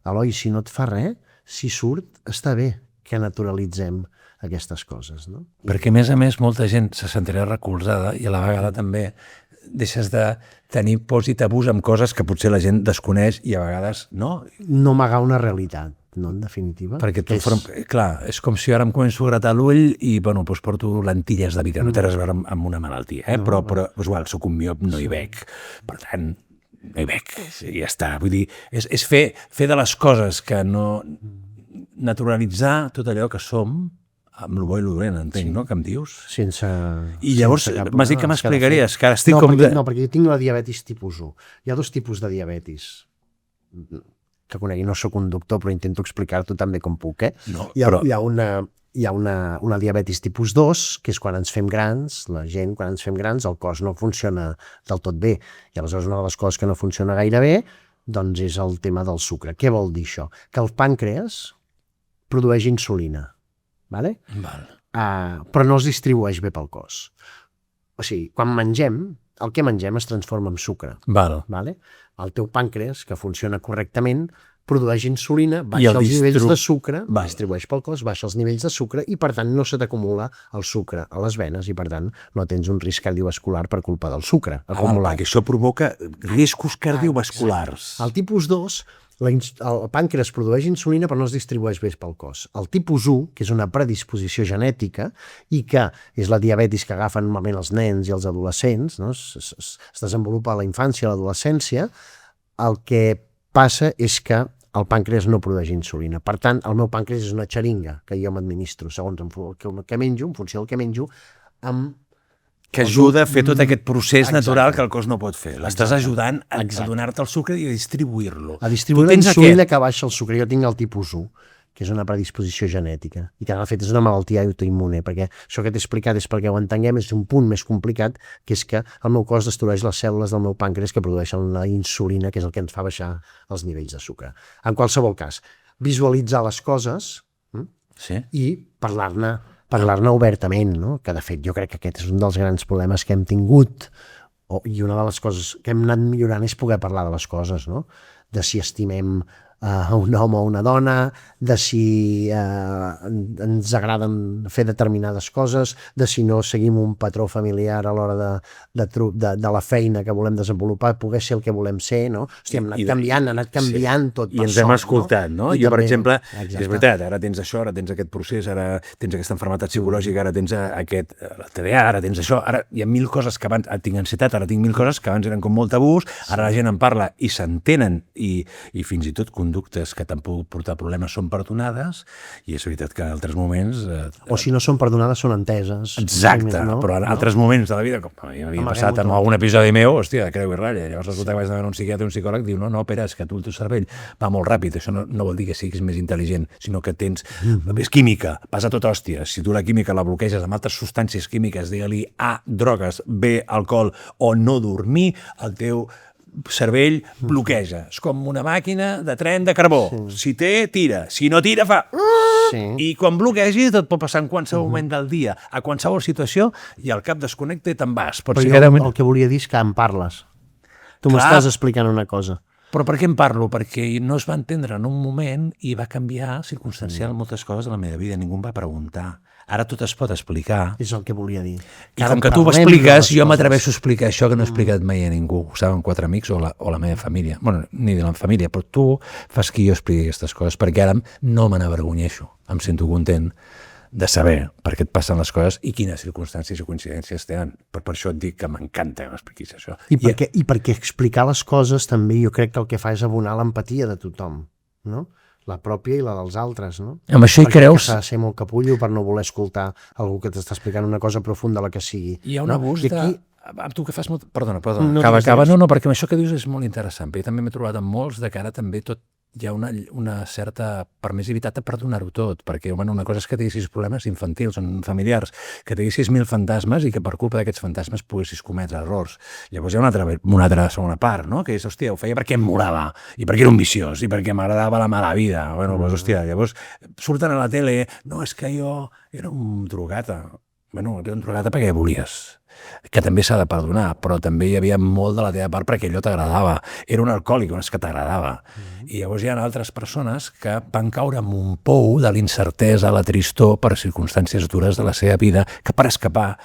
Eloi, si no et fa res, si surt, està bé que naturalitzem aquestes coses. No? Perquè, a més, molta gent se sentirà recolzada i a la vegada també deixes de tenir pors i tabús amb coses que potser la gent desconeix i a vegades no. No amagar una realitat, no, en definitiva. Perquè clar, és com si ara em començo a gratar l'ull i, bueno, doncs porto lentilles de vidre, no té res a veure amb una malaltia, però és igual, soc un miop, no hi veig. Per tant, no hi veig, i ja està. Vull dir, és fer de les coses que no... naturalitzar tot allò que som, amb el bo i el dolent, entenc, no?, que em dius? I llavors m'has dit que m'explicaries, que ara estic com... No, perquè jo tinc la diabetis tipus 1. Hi ha dos tipus de diabetis que conegui. No soc un doctor, però intento explicar-t'ho també com puc, Hi ha una diabetis tipus 2, que és quan ens fem grans, la gent, quan ens fem grans, el cos no funciona del tot bé. I aleshores una de les coses que no funciona gaire bé, doncs és el tema del sucre. Què vol dir això? Que el pàncreas produeix insulina, però no es distribueix bé pel cos. O sigui, quan mengem, el que mengem es transforma en sucre. El teu pàncreas, que funciona correctament, produeix insulina, baixa els nivells de sucre, distribueix pel cos, baixa els nivells de sucre i, per tant, no se t'acumula el sucre a les venes i, per tant, no tens un risc cardiovascular per culpa del sucre acumulat. Perquè això provoca riscos cardiovasculars. El tipus 2, el pàncreas produeix insulina però no es distribueix bé pel cos. El tipus 1, que és una predisposició genètica i que és la diabetis que agafen normalment els nens i els adolescents, no? Es desenvolupa a la infància i a l'adolescència, el que passa és que el pàncreas no produeix insulina. Per tant, el meu pàncreas és una xeringa que jo m'administro, segons el que menjo, en funció del que menjo, amb... Que ajuda a fer tot aquest procés natural que el cos no pot fer. L'estàs Exacte. ajudant a Exacte. donar-te el sucre i a distribuir-lo. A distribuir la insulina que baixa el sucre. Jo tinc el tipus 1, que és una predisposició genètica, i que de fet és una malaltia autoimmune, perquè això que t'he explicat és perquè ho entenguem, és un punt més complicat, que és que el meu cos destrueix les cèl·lules del meu pàncreas que produeixen la insulina, que és el que ens fa baixar els nivells de sucre. En qualsevol cas, visualitzar les coses i parlar-ne obertament, no? Que de fet jo crec que aquest és un dels grans problemes que hem tingut, i una de les coses que hem anat millorant és poder parlar de les coses, no? De si estimem un home o una dona, de si ens agraden fer determinades coses, de si no seguim un patró familiar a l'hora de la feina que volem desenvolupar, poder ser el que volem ser, no? Hosti, hem anat canviant tot. I ens hem escoltat, no? Jo, per exemple, és veritat, ara tens això, ara tens aquest procés, ara tens aquesta malaltia psicològica, ara tens aquest TDA, ara tens això, ara hi ha mil coses que abans, tinc ansietat, ara tinc mil coses que abans eren com molt tabús, ara la gent en parla i s'entenen i fins i tot conductes que t'han pogut portar problemes són perdonades, i és veritat que en altres moments... O si no són perdonades, són enteses. Exacte, no? Però en altres moments de la vida, com m'havia passat en algun episodi meu, hòstia, de creu i ratlla, llavors resulta que vaig anar a un psiquiatre o un psicòleg, diu, no, Pere, és que tu el teu cervell va molt ràpid, això no vol dir que siguis més intel·ligent, sinó que tens... És química, passa tot hòstia, si tu la química la bloqueges amb altres substàncies químiques, digue-li A, drogues, B, alcohol, o no dormir, el teu cervell bloqueja. És com una màquina de tren de carbó. Si té, tira. Si no tira, fa... I quan bloquegi, tot pot passar en qualsevol moment del dia, a qualsevol situació, i el cap desconnecta i te'n vas. Però jo el que volia dir és que en parles. Tu m'estàs explicant una cosa. Però per què en parlo? Perquè no es va entendre en un moment i va canviar circumstancial moltes coses de la meva vida. Ningú em va preguntar. Ara tot es pot explicar. És el que volia dir. I com que tu ho expliques, jo m'atreveixo a explicar això que no he explicat mai a ningú. Ho saben 4 amics o la meva família. Bueno, ni de la família, però tu fas que jo expliqui aquestes coses, perquè ara no me n'avergonyeixo. Em sento content de saber per què et passen les coses i quines circumstàncies i coincidències tenen. Per això et dic que m'encanta que m'expliquis això. I perquè explicar les coses també jo crec que el que fa és abonar l'empatia de tothom, no? La pròpia i la dels altres, no? Amb això hi creus... Perquè s'ha de ser molt capullo per no voler escoltar algú que t'està explicant una cosa profunda, la que sigui. Hi ha un abús de... Tu que fas molt... Perdona, acaba. No, perquè això que dius és molt interessant, perquè jo també m'he trobat amb molts de que ara també tot hi ha una certa permissivitat a perdonar-ho tot, perquè una cosa és que tinguessis problemes infantils o familiars, que tinguessis 1000 fantasmes i que per culpa d'aquests fantasmes poguessis cometre errors. Llavors hi ha una altra segona part, no? Que és, hòstia, ho feia perquè em molava, i perquè era un viciós, i perquè m'agradava la mala vida. Bueno, doncs, hòstia, llavors surten a la tele, no, és que jo era un drogata. Bueno, era un drogata perquè volies, que també s'ha de perdonar, però també hi havia molt de la teva part perquè allò t'agradava. Era un alcohòlic, és que t'agradava. I llavors hi ha altres persones que van caure en un pou de l'incertesa, la tristor, per circumstàncies dures de la seva vida, que per escapar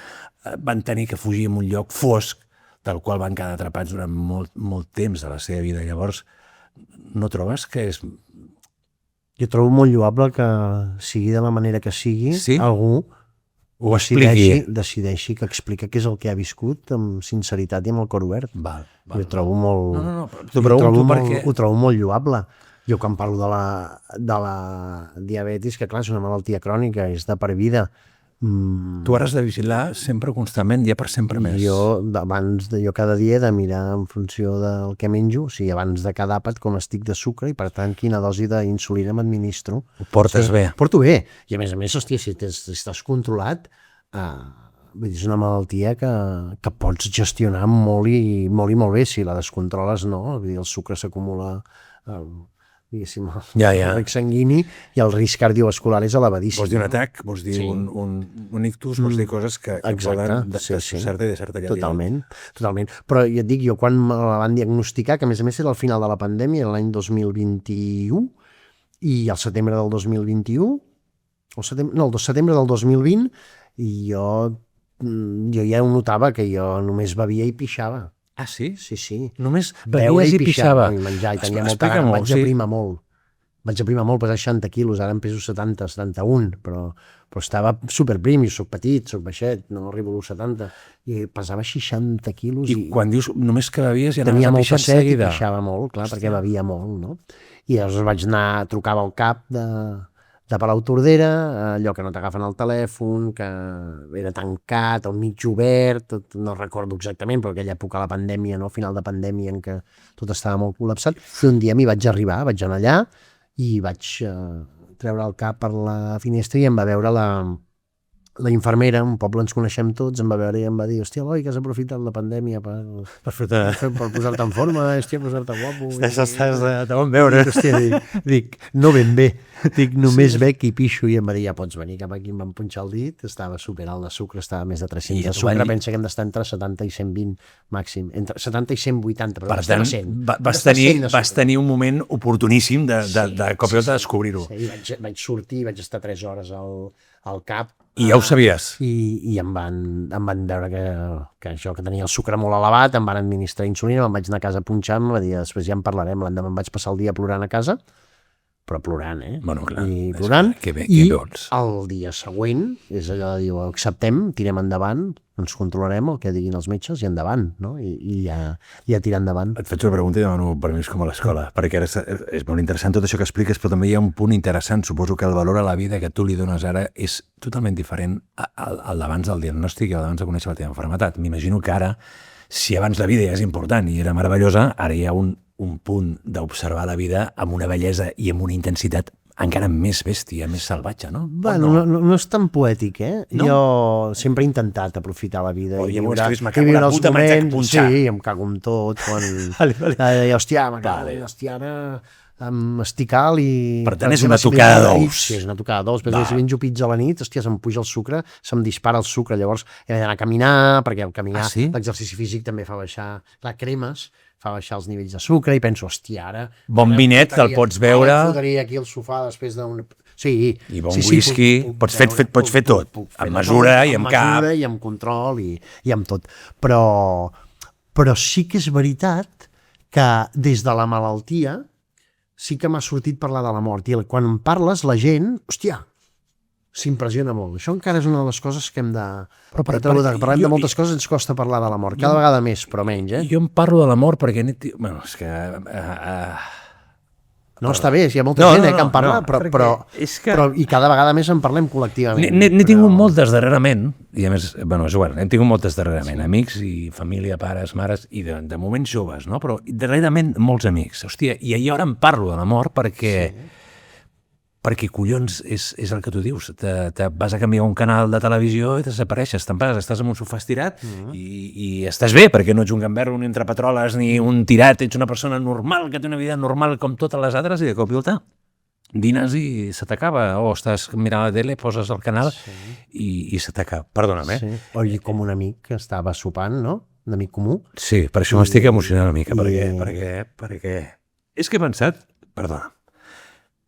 van tenir que fugir en un lloc fosc, del qual van quedar atrapats durant molt temps de la seva vida. Llavors, no trobes que és... Jo trobo molt lloable que sigui de la manera que sigui, algú ho decideixi que explica què és el que ha viscut amb sinceritat i amb el cor obert. Jo trobo molt... Ho trobo molt lloable. Jo quan parlo de la diabetis, que clar, és una malaltia crònica, és de per vida. Tu ara has de vigilar sempre constantment, ja per sempre més. Jo cada dia he de mirar en funció del que menjo, o sigui, abans de cada àpat com estic de sucre i per tant quina dosi d'insulina m'administro. Ho portes bé. Porto bé. I a més, hòstia, si estàs controlat, és una malaltia que pots gestionar molt i molt bé. Si la descontroles, no. Vull dir, el sucre s'acumula... diguéssim, el ric sanguini i el risc cardiovascular és elevadíssim. Vols dir un atac, vols dir un ictus, vols dir coses que poden de certa i de certa llarga. Totalment. Però ja et dic, jo quan me la van diagnosticar, que a més era al final de la pandèmia, l'any 2021, i al setembre del 2021, el setembre del 2020, i jo ja ho notava, que jo només bevia i pixava. Ah, sí? Sí. Només bevies i pixava. I menjar, i tenia molta gana, vaig aprimar molt. vaig aprimar molt, pesar 60 quilos, ara em peso 70, 71, però estava superprim, i soc petit, soc baixet, no arribo als 70, i pesava 60 quilos. I quan dius només que bevies ja anaves tenia a molt pixar passet i seguida. pixava molt, clar, perquè bevia molt, no? I llavors vaig anar, trucava al cap de Palautordera, allò que no t'agafen el telèfon, que era tancat, al mig obert, no recordo exactament, però aquella època, la pandèmia, no? Final de pandèmia, en què tot estava molt col·lapsat, i un dia m'hi vaig arribar, vaig anar allà i vaig treure el cap per la finestra i em va veure la infermera, un poble ens coneixem tots, em va veure i em va dir, hòstia, Eloi, que has aprofitat la pandèmia per posar-te en forma, hòstia, posar-te guapo. Estàs de bon veure. Hòstia, dic, no ben bé. Dic, només bec i pixo, i em va dir, ja pots venir cap aquí, em van punxar el dit, estava superalt de sucre, estava més de 300 de sucre, pensa que hem d'estar entre 70 i 120 màxim, entre 70 i 180, però per tant, vas tenir un moment oportuníssim de cop i volta descobrir-ho. Sí, vaig sortir, vaig estar 3 hores al cap. I ja ho sabies? I em van veure que això, que tenia el sucre molt elevat, em van administrar insulina, me'n vaig anar a casa a punxar, em va dir, després ja en parlarem, l'endemà em vaig passar el dia plorant a casa, però plorant, Bueno, clar. I plorant. Que bé, I doncs. el dia següent, és allò de dir, ho acceptem, tirem endavant, ens controlarem el que diguin els metges i endavant, no? I ja tirar endavant. Et faig una pregunta i demano permís com a l'escola, perquè ara és molt interessant tot això que expliques, però també hi ha un punt interessant. Suposo que el valor a la vida que tu li dones ara és totalment diferent al d'abans del diagnòstic i al d'abans de conèixer la teva malaltia. M'imagino que ara, si abans la vida ja és important i era meravellosa, ara hi ha un punt d'observar la vida amb una bellesa i amb una intensitat encara més bèstia, més salvatge, no? Bueno, no és tan poètic, No? Jo sempre he intentat aprofitar la vida i viure els moments. Sí, em cago en tot. Hòstia, ara estic alt i... Per tant, és una tocada d'ous. Sí, és una tocada d'ous. Però si menjo pizza a la nit, hòstia, se'm puja el sucre, se'm dispara el sucre. Llavors he d'anar a caminar, perquè al caminar l'exercici físic també fa baixar... Clar, cremes, fa baixar els nivells de sucre i penso, hòstia, ara... Bon vinet, te'l pots veure... Em fotaria aquí al sofà després d'un... Sí. I bon whisky, pots fer tot, amb mesura i amb cap. Amb mesura i amb control i amb tot. Però sí que és veritat que des de la malaltia sí que m'ha sortit parlar de la mort. I quan en parles, la gent, hòstia, s'impressiona molt. Això encara és una de les coses que hem de... Parlem de moltes coses, ens costa parlar de la mort. Cada vegada més, però menys, Jo em parlo de la mort perquè... Bueno, és que... No, està bé, hi ha molta gent que en parla, però i cada vegada més en parlem col·lectivament. N'he tingut moltes darrerament, i a més, bueno, és igual, n'hem tingut moltes darrerament, amics i família, pares, mares, i de moments joves, no? Però darrerament molts amics. Hòstia, i jo ara em parlo de la mort perquè collons, és el que tu dius, te vas a canviar un canal de televisió i desapareixes, te'n vas, estàs en un sofà estirat i estàs bé, perquè no ets un gamberro, ni entre patroles, ni un tirat, ets una persona normal, que té una vida normal com totes les altres, i de cop i volta dines i se t'acaba, o estàs mirant la tele, poses el canal i se t'acaba. Perdona'm, Oi, com un amic que estava sopant, no? Un amic comú. Sí, per això m'estic emocionant una mica, perquè és que he pensat, perdona,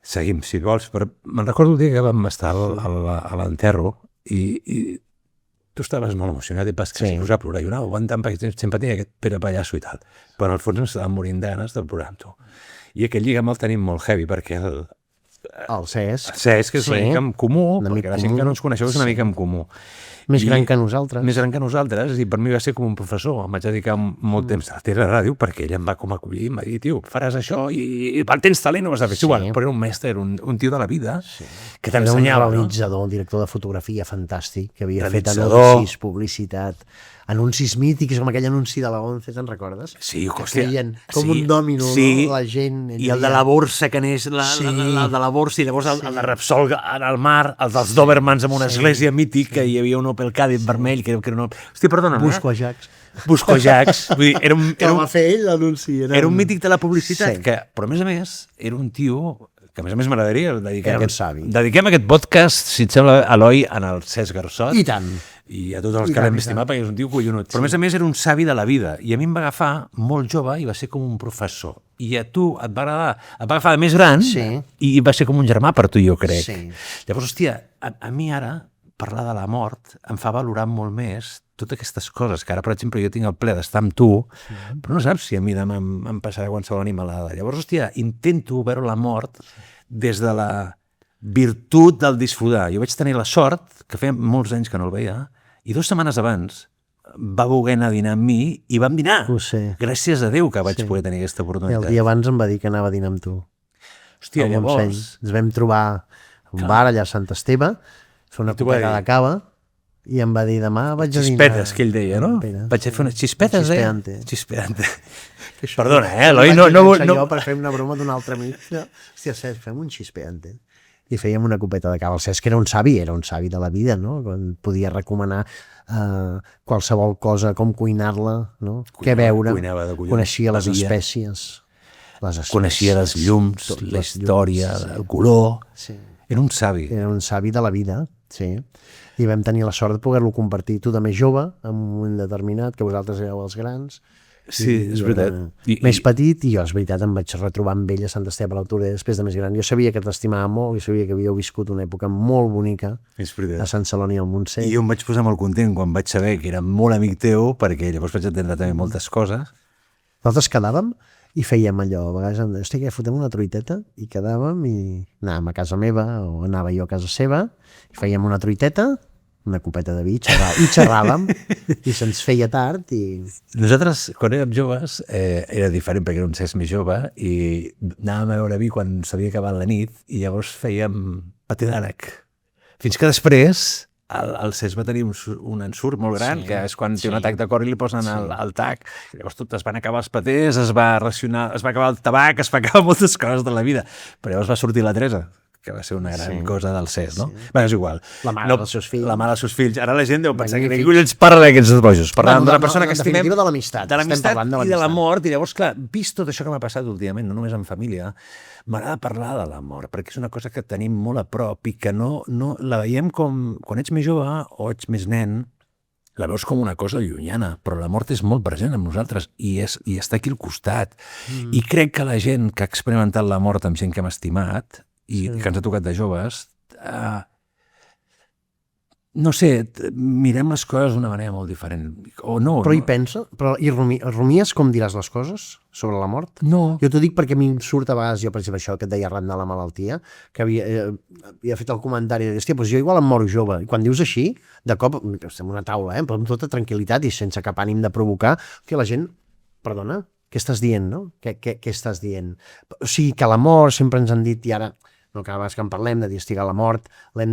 seguim, si vols, però me'n recordo el dia que vam estar a l'enterro i tu estaves molt emocionat i vas posar a plorar. Jo no aguantant perquè sempre tenia aquest Pere Pallasso i tal, però en el fons m'estàvem morint de ganes de plorar amb tu. I aquell lligam el tenim molt heavy perquè el Cesc, que és una mica en comú, perquè la gent que no ens coneixeu és una mica en comú. Més gran que nosaltres. Més gran que nosaltres, i per mi va ser com un professor. Em vaig dedicar molt temps a la ràdio perquè ell em va com acollir i em va dir, tio, faràs això i tens talent, ho has de fer. Igual, però era un mestre, era un tio de la vida que t'ensenyava. Era un realitzador, un director de fotografia fantàstic, que havia fet anuncis, publicitat, anuncis mítics, com aquell anunci de la 11, te'n recordes? Sí, que feien com un dòmino, la gent... I el de la borsa, que neix el de la borsa, i llavors el de Repsol al mar, el dels Dobermans en una església mítica, i hi havia un Opel Kadett vermell, que era un... Hòstia, perdona. Busco Ajax. Vull dir, era va fer ell l'anunci. Era un mític de la publicitat, però a més, era un tio... que a més m'agradaria dediquem aquest podcast, si et sembla, Eloi, en el Cesc Garsot. I tant. I a tots els que l'hem estimat, perquè és un tio collonut. Però a més era un savi de la vida. I a mi em va agafar molt jove i va ser com un professor. I a tu et va agradar, et va agafar de més gran i va ser com un germà per tu, jo crec. Sí. Llavors, hòstia, a mi ara, parlar de la mort em fa valorar molt més totes aquestes coses, que ara, per exemple, jo tinc el ple d'estar amb tu, però no saps si a mi demà em passarà qualsevol animalada. Llavors, hòstia, intento veure la mort des de la virtut del disfrutar. Jo vaig tenir la sort, que feia molts anys que no el veia, i 2 setmanes abans va voler anar a dinar amb mi i vam dinar. Ho sé. Gràcies a Déu que vaig poder tenir aquesta I oportunitat. el dia abans em va dir que anava a dinar amb tu. Hòstia, Al Montseny. llavors... Ens vam trobar a un bar allà a Sant Esteve, fer una I t'ho va copeta dir? de cava, i em va dir, demà vaig a dinar... Xispetes, que ell deia, no? Espera. Vaig a fer unes xispetes, Xispeante. Xispeante. Perdona, Eloi, no... Jo per fer una broma d'un altre amic. Hòstia, Cesc, fem un xispeante. I fèiem una copeta de cava. El Cesc era un savi de la vida, no? Quan podia recomanar qualsevol cosa, com cuinar-la, no? Què beure, cuinava de collons. coneixia les Bevia. espècies. Coneixia els llums, la història, el color... Sí. Era un savi. Era un savi de la vida, sí. I vam tenir la sort de poder-lo compartir. Tu de més jove, en un moment determinat, que vosaltres éreu els grans. Sí, és veritat. Més petit, i jo, és veritat, em vaig retrobar amb ell a Sant Esteve a l'Altura després de més gran. Jo sabia que t'estimava molt, i sabia que havíeu viscut una època molt bonica És a veritat. Sant Celoni al Montseny. I jo em vaig posar molt content quan vaig saber que era molt amic teu, perquè llavors vaig entendre també moltes coses. Nosaltres quedàvem i fèiem allò, a vegades em deia, hòstia, que fotem una truiteta, i quedàvem i anàvem a casa meva, o anava jo a casa seva, i fèiem una truiteta, una copeta de vi, i xerràvem, i se'ns feia tard, i... Nosaltres, quan érem joves, era diferent perquè era un Cesc més jove, i anàvem a veure vi quan s'havia acabat la nit, i llavors fèiem paté d'ànec. Fins que després el Cesc va tenir un ensurt molt gran, que és quan té un atac de cor i li posen el tac. Llavors tot es van acabar els patés, es va racionar, es va acabar el tabac, es va acabar moltes coses de la vida. Però llavors va sortir la Teresa, que va ser una gran cosa del Cesc, no? Bé, és igual. La mare dels seus fills. La mare dels seus fills. Ara la gent deu pensar que ningú ens parla d'aquests bojos. Parlàvem d'una persona que en estimem... definitiva, de l'amistat. De l'amistat Estem parlant i de la mort. I llavors, clar, vist tot això que m'ha passat últimament, no només en família, m'agrada parlar de la mort, perquè és una cosa que tenim molt a prop i que no la veiem com... Quan ets més jove o ets més nen, la veus com una cosa llunyana, però la mort és molt present amb nosaltres i està aquí al costat. I crec que la gent que ha experimentat la mort amb gent que hem estimat i que ens ha tocat de joves, no sé, mirem les coses d'una manera molt diferent. O no. Però hi pensa? I rumies com diràs les coses sobre la mort? No. Jo t'ho dic perquè a mi em surt a vegades, jo per exemple això que et deia arran de la malaltia, que havia fet el comentari de dir, hòstia, doncs jo igual em moro jove. I quan dius així, de cop, estem a una taula, però amb tota tranquil·litat i sense cap ànim de provocar, que la gent, perdona, què estàs dient, no? Què estàs dient? O sigui, que la mort sempre ens han dit, i ara no, cada vegada que en parlem de dir, hostiga, la mort l'hem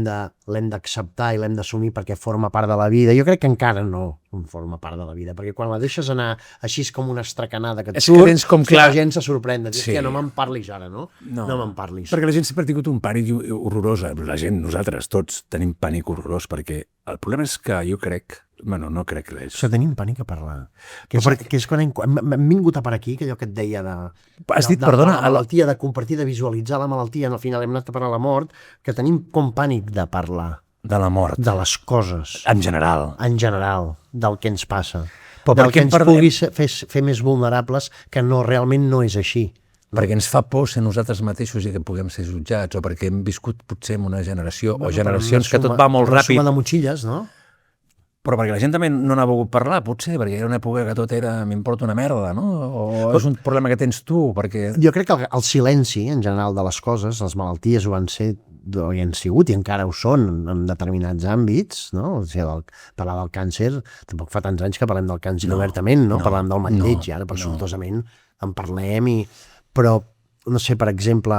d'acceptar i l'hem d'assumir perquè forma part de la vida. Jo crec que encara no forma part de la vida, perquè quan la deixes anar així com una estracanada que et surt, que tens com clar... la gent se sorprèn de dir, hòstia, no me'n parlis ara, no? No me'n parlis. Perquè la gent sempre ha tingut un pànic horrorós. La gent, nosaltres tots, tenim pànic horrorós, perquè el problema és que jo crec... Bueno, no crec que és... Això tenim pànic a parlar. Que és quan hem vingut a per aquí, que allò que et deia de... Has dit, perdona... La malaltia, de compartir, de visualitzar la malaltia, al final hem anat a parlar de la mort, que tenim com pànic de parlar. De la mort. De les coses. En general. En general, del que ens passa. Però del que ens pugui fer més vulnerables, que no, realment no és així. Perquè ens fa por ser nosaltres mateixos i que puguem ser jutjats, o perquè hem viscut potser en una generació, o generacions que tot va molt ràpid. Una suma de motxilles, no? Però perquè la gent també no n'ha volgut parlar, potser, perquè era una època que tot era m'importa una merda, no? O és un problema que tens tu, perquè... Jo crec que el silenci, en general, de les coses, les malalties ho van ser, o hi han sigut, i encara ho són en determinats àmbits, no? O sigui, parlar del càncer, tampoc fa tants anys que parlem del càncer obertament, no? Parlant del mateix, i ara, sortosament, en parlem, però, no sé, per exemple,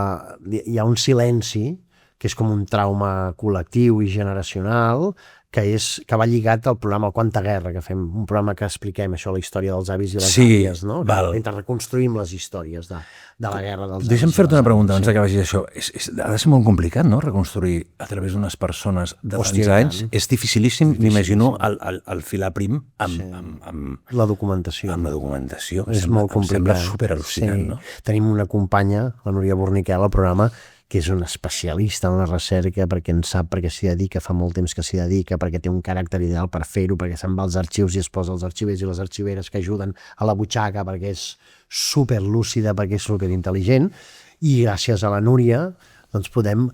hi ha un silenci que és com un trauma col·lectiu i generacional, que va lligat al programa Quanta Guerra, que fem un programa que expliquem això, la història dels avis i les àvies, no? Mentre reconstruïm les històries de la guerra dels avis. Deixa'm fer-te una pregunta abans que vagis això. Ha de ser molt complicat, no?, reconstruir a través d'unes persones de tants anys. És dificilíssim, m'imagino, el filar prim amb la documentació. Amb la documentació. És molt complicat. Em sembla superal·lucinant, no? Tenim una companya, la Núria Borniquel, al programa, que és una especialista en la recerca, perquè en sap, perquè s'hi dedica, fa molt temps que s'hi dedica, perquè té un caràcter ideal per fer-ho, perquè se'n va als arxius i es posa els arxivers i les arxiveres que ajuden a la butxaca, perquè és superlúcida, perquè és superintel·ligent, i gràcies a la Núria doncs podem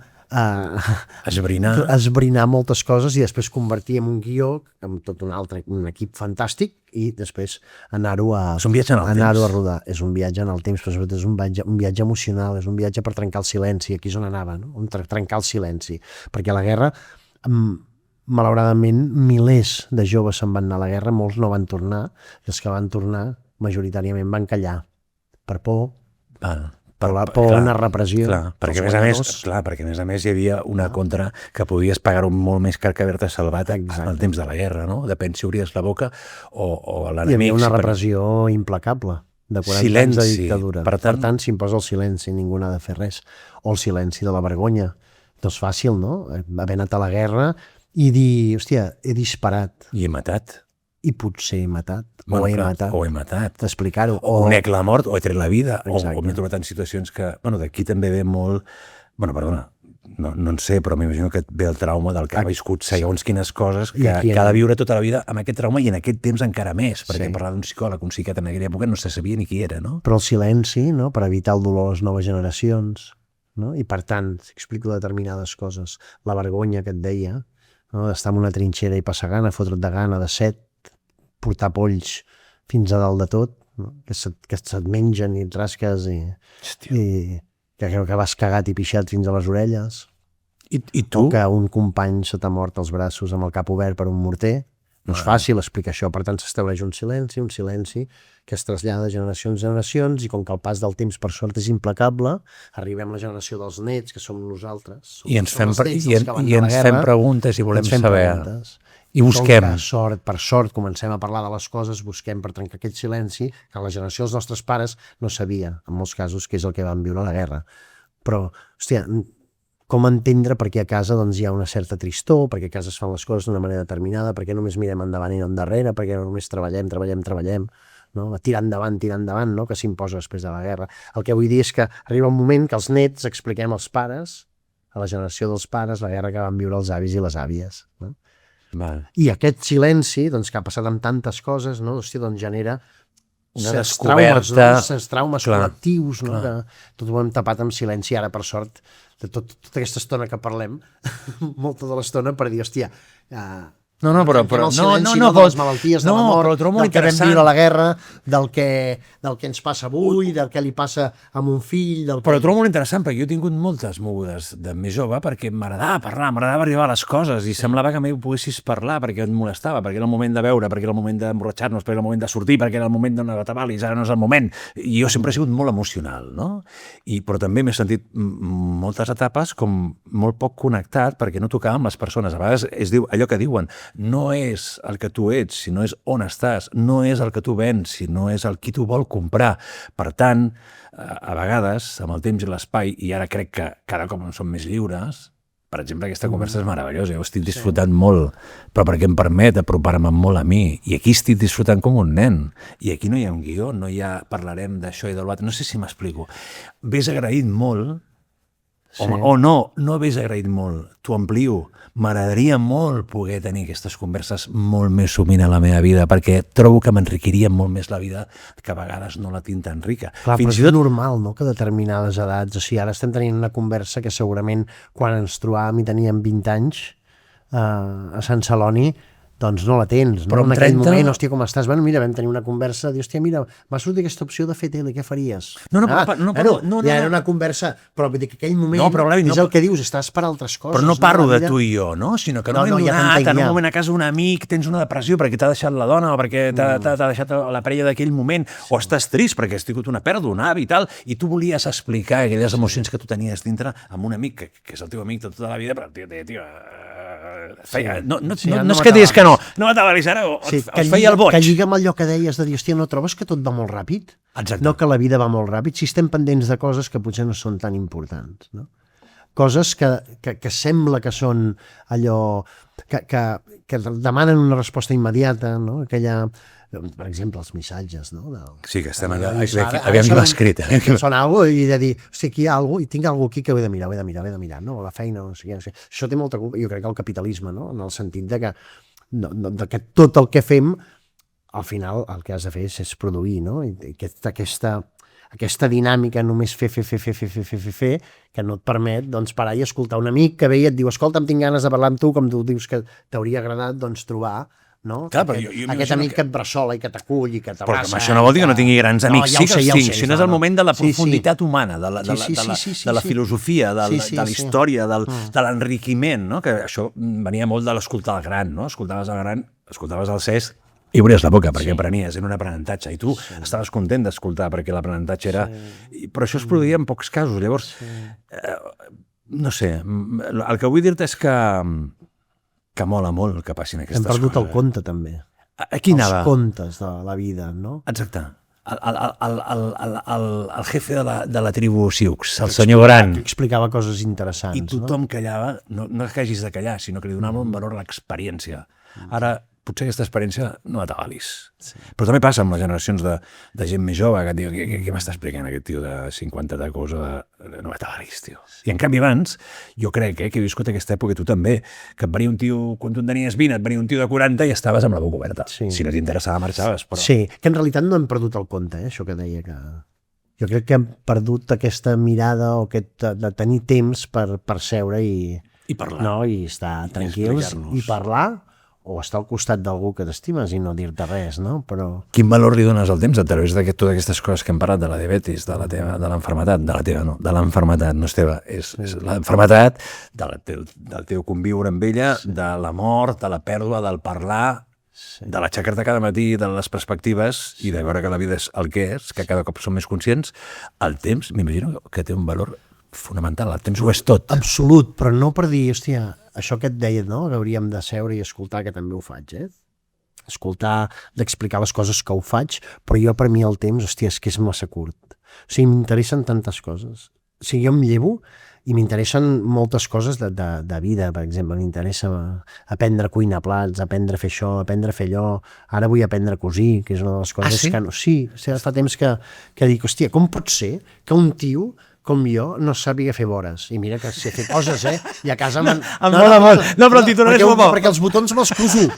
esbrinar moltes coses i després convertir en un guió amb tot un equip fantàstic i després anar-ho a rodar. És un viatge en el temps, però sobretot és un viatge emocional, és un viatge per trencar el silenci, aquí és on anava, no? Trencar el silenci, perquè a la guerra malauradament milers de joves se'n van anar a la guerra, molts no van tornar, i els que van tornar majoritàriament van callar per por, per una repressió. Perquè a més a més hi havia una contra que podies pagar molt més car que haver-te salvat al temps de la guerra, no? Depèn si obries la boca o l'enemic. Hi havia una repressió implacable de 40 anys de dictadura. Per tant, s'imposa el silenci, ningú n'ha de fer res. O el silenci de la vergonya. No és fàcil, no? Haver anat a la guerra i dir, hòstia, he disparat. I he matat. I potser he matat. O he matat. D'explicar-ho. O nec la mort, o he tret la vida. O m'he trobat en situacions que... D'aquí també ve molt... Perdona, no en sé, però m'imagino que ve el trauma del que ha viscut segons quines coses que ha de viure tota la vida amb aquest trauma i en aquest temps encara més, perquè parlar d'un psicòleg, un psiquiatre en aquella època no se sabia ni qui era, no? Però el silenci, no?, per evitar el dolor a les noves generacions, no? I per tant, si explico determinades coses, la vergonya que et deia, no?, d'estar en una trinxera i passar gana, fotre't de gana, de set, portar polls fins a dalt de tot, no? que se't mengen i et rasques i que vas cagat i pixat fins a les orelles. I tu? O que un company se t'ha mort als braços amb el cap obert per un morter. No és fàcil explicar això, per tant s'estableix un silenci que es trasllada de generacions en generacions i com que el pas del temps per sort és implacable, arribem a la generació dels nets, que som nosaltres. I ens fem preguntes i volem saber. I busquem. Per sort, comencem a parlar de les coses, busquem per trencar aquest silenci que la generació dels nostres pares no sabia, en molts casos, que és el que van viure a la guerra. Però, hòstia, com entendre per què a casa doncs, hi ha una certa tristor, perquè a casa es fan les coses d'una manera determinada, perquè només mirem endavant i no endarrere, perquè només treballem, no? Tirar endavant, no? Que s'imposa després de la guerra. El que vull dir és que arriba un moment que els nets expliquem als pares, a la generació dels pares, la guerra que van viure els avis i les àvies, no? I aquest silenci, doncs, que ha passat amb tantes coses, no? Hòstia, doncs genera una descoberta, certs traumes col·lectius, no? Que tot ho hem tapat amb silenci, ara per sort, de tota aquesta estona que parlem, molta de l'estona per dir, hòstia, però de les malalties, de la mort, del que vam viure a la guerra, del que ens passa avui, del que li passa a un fill... Però trobo molt interessant, perquè jo he tingut moltes mogudes de més jove, perquè m'agradava parlar, m'agradava arribar a les coses, i semblava que m'ho poguessis parlar, perquè et molestava, perquè era el moment de beure, perquè era el moment d'emborratxar-nos, perquè era el moment de sortir, perquè era el moment d'on atabalis, ara no és el moment. I jo sempre he sigut molt emocional, no? Però també m'he sentit moltes etapes com molt poc connectat, perquè no tocava amb les persones. A vegades es diu allò que diuen, no és el que tu ets, sinó és on estàs, no és el que tu vens, sinó és el qui tu vol comprar. Per tant, a vegades, amb el temps i l'espai, i ara crec que cada cop en som més lliures, per exemple, aquesta conversa és meravellosa, jo estic disfrutant molt, però perquè em permet apropar-me molt a mi, i aquí estic disfrutant com un nen, i aquí no hi ha un guió, no hi ha parlarem d'això i de l'altre, no sé si m'explico. Ves agraït molt, o no hagués agraït molt, t'ho amplio, m'agradaria molt poder tenir aquestes converses molt més sovint a la meva vida, perquè trobo que m'enriquiria molt més la vida, que a vegades no la tinc tan rica. Clar, però és normal, no?, que a determinades edats, o sigui, ara estem tenint una conversa que segurament quan ens trobàvem i teníem 20 anys a Sant Celoni, doncs no la tens, no? Però en aquell moment, hòstia, com estàs? Bueno, mira, vam tenir una conversa, hòstia, mira, m'ha sortit aquesta opció de fer tele, què faries? Ja era una conversa, però vull dir que aquell moment, és el que dius, estàs per altres coses. Però no parlo de tu i jo, no? Sinó que no hem donat, en un moment a casa un amic, tens una depressió perquè t'ha deixat la dona, o perquè t'ha deixat la parella d'aquell moment, o estàs trist perquè has tingut una pèrdua, un avi i tal, i tu volies explicar aquelles emocions que tu tenies dintre amb un amic, que és el teu amic de tota la vida, però tio, no és que diguis que no m'atabalis ara, es feia el boig. Que lliga amb allò que deies de dir, hòstia, no trobes que tot va molt ràpid? Exacte. No que la vida va molt ràpid, si estem pendents de coses que potser no són tan importants, no? Coses que sembla que són allò que demanen una resposta immediata, no? Aquella, per exemple, els missatges, no? Sí, que estem allà, aviam qui l'ha escrit. Són alguna cosa, i de dir, hosti, aquí hi ha alguna cosa, i tinc alguna cosa aquí que ho he de mirar, no? La feina, no sé què. Això té molta culpa, jo crec que el capitalisme, no? En el sentit de que tot el que fem, al final, el que has de fer és produir, no? I aquesta dinàmica només fer, que no et permet doncs, parar i escoltar un amic que ve i et diu escolta, em tinc ganes de parlar amb tu, com tu dius que t'hauria agradat doncs, trobar, no? Clar, aquest amic que et bressola i que t'acull i que t'abraça. Però això no vol dir que no tingui grans amics. No, sí que els tinc, si no és el moment de la profunditat humana, de la filosofia, de la història, de l'enriquiment, no? Que això venia molt de l'escoltar el gran, no? Escoltaves el gran, escoltaves el Cesc i obries la boca perquè aprenies, era un aprenentatge i tu estaves content d'escoltar perquè l'aprenentatge era... Però això es produïa en pocs casos, llavors no sé, el que vull dir-te és que mola molt que passin aquestes coses. Hem perdut el conte, també. Aquí anava. Els contes de la vida, no? Exacte. El jefe de la tribu Sioux, el senyor Gran. Que explicava coses interessants. I tothom callava, no que hagis de callar, sinó que li donava un valor a l'experiència. Ara, potser aquesta experiència no la t'avalis. Sí. Però també passa amb les generacions de gent més jove que et diu, què m'està explicant aquest tio de 50 tacos no t'avalis, tio. I en canvi abans, jo crec que he viscut aquesta època, tu també, que et venia un tio, quan tu en tenies 20, et venia un tio de 40 i estaves amb la boca oberta. Sí. Si no t'interessava, marxaves. Però... Sí, que en realitat no hem perdut el compte, això que deia que... Jo crec que hem perdut aquesta mirada o de tenir temps per seure i parlar. No, i estar tranquils i parlar o estar al costat d'algú que t'estimes i no dir-te res, no? Però... Quin valor li dones al temps a través de totes aquestes coses que hem parlat, de la diabetis, de l'enfermetat, de l'enfermetat, no és teva, és l'enfermetat, del teu conviure amb ella, de la mort, de la pèrdua, del parlar, de l'aixecar-te cada matí, de les perspectives i de veure que la vida és el que és, que cada cop som més conscients. El temps, m'imagino que té un valor fonamental, el temps ho és tot. Absolut, però no per dir, hòstia, això que et deia, no? Que hauríem de seure i escoltar, que també ho faig, escoltar, d'explicar les coses que ho faig, però jo per mi el temps, hòstia, és que és massa curt. O sigui, m'interessen tantes coses. O sigui, jo em llevo i m'interessen moltes coses de vida, per exemple, m'interessa aprendre a cuinar plats, aprendre a fer això, aprendre a fer allò, ara vull aprendre a cosir, que és una de les coses que no... Sí, fa temps que dic, hòstia, com pot ser que un tio com jo no sàpiga fer vores? I mira que sé fer coses, i a casa... Em mola molt. No, però el titular és molt bo. Perquè els botons me'ls coso.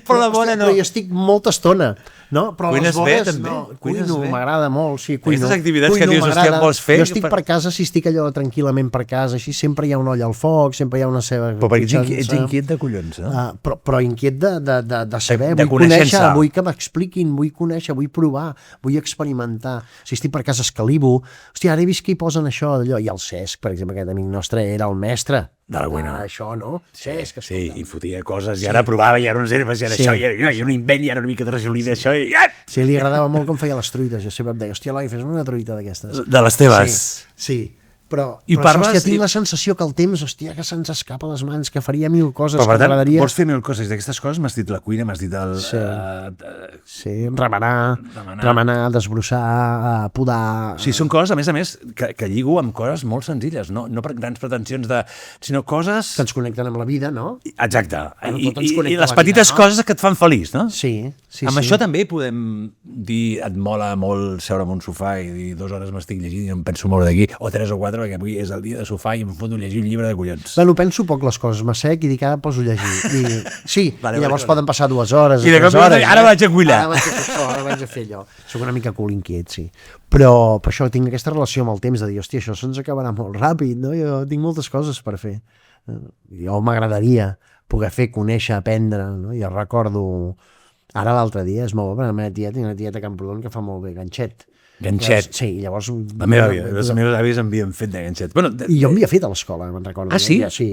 Però la vora no. Però jo estic molta estona, no? Però cuines les vores, bé, també. Cuino, m'agrada molt, sí, cuino. Aquestes activitats que dius, hòstia, vols fer... Jo estic per casa, si estic allò tranquil·lament per casa, així sempre hi ha una olla al foc, sempre hi ha una ceba... Però perquè ets inquiet de collons, Però inquiet de saber, vull conèixer, vull que m'expliquin, vull conèixer, vull provar, vull experimentar. Si estic per casa escalivo, hòstia, ara he vist que hi posen això, d'allò. I el Cesc, per exemple, aquest amic nostre, era el mestre de la cuina. Això, no? Cesc, sí, i fotia coses, i ara provava, i ara unes herbes, i ara això, i ara un invent, i ara una mica de resolí d'això, i... Sí, li agradava molt com feia les truites, jo sempre em deia, hòstia, Eloi, fes una truita d'aquestes. De les teves. Sí. Però hòstia, tinc la sensació que el temps, hòstia, que se'ns escapa a les mans, que faria 1000 coses, però, que m'agradaria... Vols fer 1000 coses, d'aquestes coses m'has dit la cuina, m'has dit el... Sí, remenar, desbrossar, podar... Sí, són coses, a més, que lligo amb coses molt senzilles, no per grans pretensions sinó coses... Que ens connecten amb la vida, no? Exacte. I les petites coses que et fan feliç, no? Sí. Amb això també podem dir, et mola molt seure en un sofà i dir 2 hores m'estic llegint i no em penso moure d'aquí, o 3 o 4, perquè avui és el dia de sofà i em foto llegir un llibre de collons. Bueno, penso poc les coses, m'assec i dic, ara poso a llegir. Sí, i llavors poden passar 2 hores, i 3 hores. Ara vaig a cuinar. Ara vaig a fer allò. Soc una mica cul inquiet, sí. Però per això tinc aquesta relació amb el temps de dir, hòstia, això se'ns acabarà molt ràpid, no? Jo tinc moltes coses per fer. Jo m'agradaria poder fer, conèixer, aprendre, no? I recordo... Ara l'altre dia és molt bo, perquè tinc una tieta a Camprodon que fa molt bé ganxet. Ganxet. Sí, llavors... La meva àvia, els meus avis m'havien fet de ganxet. Bueno, I jo m'havia fet a l'escola, me'n recordo. Ah, sí? Sí,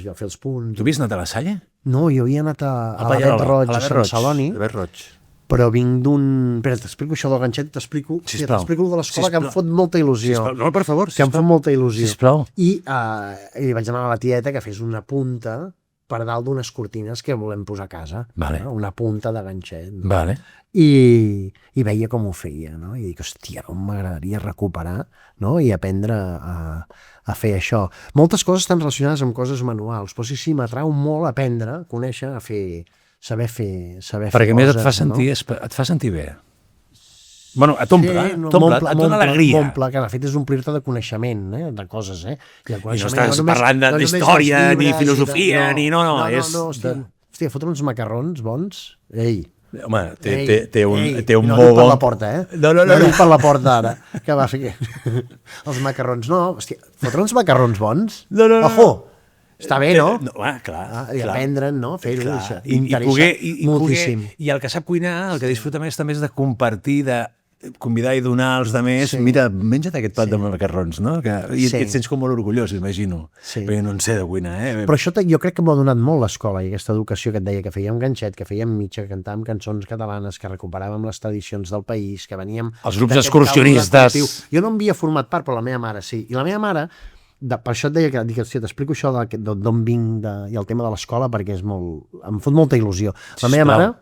jo feia els punts. Tu havies anat a la Salle? No, jo havia anat a la Bet Roig, a Sant Celoni. A Bet Roig. Però vinc d'un... Espera, t'explico això del ganxet, t'explico de l'escola, que em fot molta il·lusió. Sisplau. No, per favor, que em fot molta il·lusió. Sisplau. I vaig anar a la tieta que fes una punta per dalt d'unes cortines que volem posar a casa. Vale. Una punta de ganxet. No? Vale. I veia com ho feia, no? I dic, hòstia, com m'agradaria recuperar, no? I aprendre a fer això. Moltes coses estan relacionades amb coses manuals, però sí, m'atrau molt aprendre, conèixer, a fer, saber fer perquè més et fa sentir, no? Et fa sentir bé. Bueno, t'omple, et dona alegria. M'omple, que de fet és omplir-te de coneixement, de coses, I no estàs parlant d'història, ni filosofia, ni... No, hòstia, fotre uns macarrons bons, ei, Home, té un no molt dic per bon... la porta, No. dic per la porta ara. Què va fer què? Els macarrons, no. Hòstia, fotre uns macarrons bons? No. Ojo! Està bé, no? Clar. I aprendre'n, no? Fer-ho, això. I moltíssim. I el que sap cuinar, el que disfruta més també és de compartir, de convidar i donar als altres, mira, menja't aquest plat de macarrons, no? I et sents com molt orgullós, imagino. Perquè no en sé de cuinar, Però això jo crec que m'ho ha donat molt l'escola i aquesta educació que et deia, que fèiem ganxet, que fèiem mitja, que cantàvem cançons catalanes, que recuperàvem les tradicions del país, que veníem... Els grups excursionistes. Jo no m'havia format part, però la meva mare sí. I la meva mare, per això et deia que t'explico això d'on vinc i el tema de l'escola, perquè és molt... em fot molta il·lusió. La meva mare,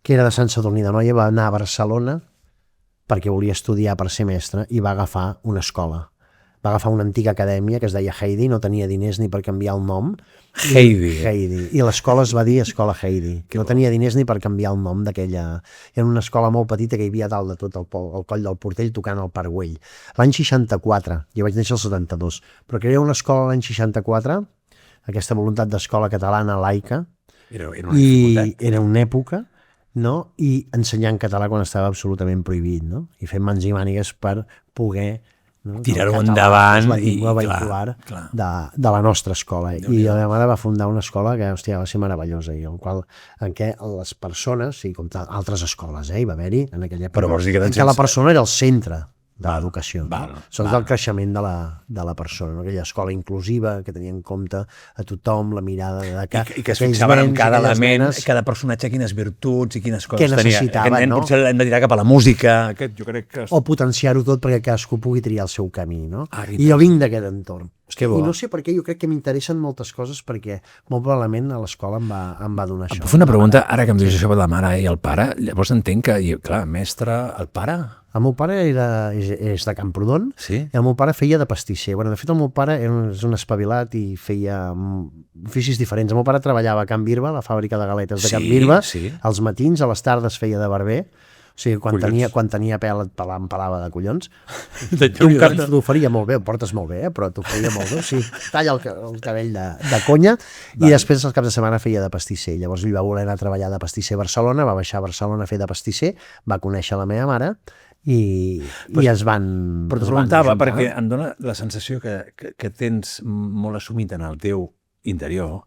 que era de Sant Sadurní d'Anoia, va anar a Barcelona perquè volia estudiar per ser mestre i va agafar una escola. Va agafar una antiga acadèmia que es deia Heidi, no tenia diners ni per canviar el nom. Heidi. I l'escola es va dir Escola Heidi, que no tenia diners ni per canviar el nom d'aquella... Era una escola molt petita que hi havia dalt de tot el coll del Portell tocant el Parc Güell. L'any 64, jo vaig néixer el 72, però que era una escola l'any 64, aquesta voluntat d'escola catalana laica, era una època, no? I ensenyant català quan estava absolutament prohibit, no? I fent mans i mànigues per poder tirar-ho endavant. La llengua vehicular de la nostra escola. I la meva mare va fundar una escola que, hòstia, va ser meravellosa, en què les persones, com altres escoles, hi va haver-hi en aquella època, en què la persona era el centre de l'educació. Són del creixement de la persona, no? Aquella escola inclusiva que tenia en compte a tothom, la mirada i que es fixaven en cada element, cada personatge, quines virtuts i quines coses tenia. Aquest nen potser l'hem de tirar cap a la música, jo crec que... O potenciar-ho tot perquè cadascú pugui triar el seu camí, no? I jo vinc d'aquest entorn. I no sé per què, jo crec que m'interessen moltes coses perquè molt probablement a l'escola em va donar això. Em puc fer una pregunta, ara que em dius això de la mare i el pare, llavors entenc que, clar, mestre, el pare... El meu pare és de Camprodon i el meu pare feia de pastisser. Bueno, de fet, el meu pare és un espavilat i feia oficis diferents. El meu pare treballava a Can Birba, a la fàbrica de galetes de Can Birba, als matins, a les tardes feia de barber. O sigui, quan tenia pèl et empalava de collons. T'ho faria molt bé, ho portes molt bé, però t'ho faria molt bé. O sigui, talla el cabell de conya i després els caps de setmana feia de pastisser. Llavors ell va voler anar a treballar de pastisser a Barcelona, va baixar a Barcelona a fer de pastisser, va conèixer la meva mare i es van... Però t'ho preguntava perquè em dóna la sensació que tens molt assumit en el teu interior,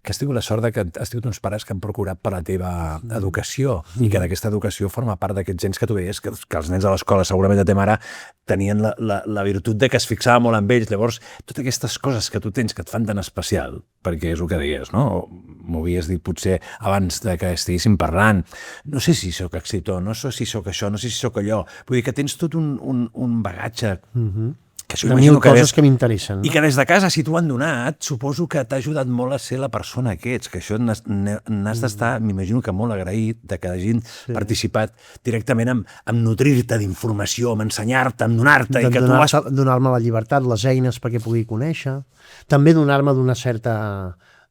que has tingut la sort que has tingut uns pares que han procurat per la teva educació i que d'aquesta educació forma part d'aquests gens que tu veies, que els nens a l'escola segurament de ta mare tenien la virtut de que es fixava molt amb ells. Llavors, totes aquestes coses que tu tens que et fan tan especial, perquè és el que deies, no? M'ho havies dit potser abans de que estiguéssim parlant, no sé si sóc escriptor, no sé si sóc això, no sé si sóc allò. Vull dir que tens tot un bagatge que això imagino coses que m'interessen. I que des de casa, si t'ho han donat, suposo que t'ha ajudat molt a ser la persona que ets, que això n'has d'estar, m'imagino que molt agraït de que hagin participat directament amb nutrir-te d'informació, amb ensenyar-te, amb donar-te. Donar-me la llibertat, les eines perquè pugui conèixer. També donar-me d'una certa...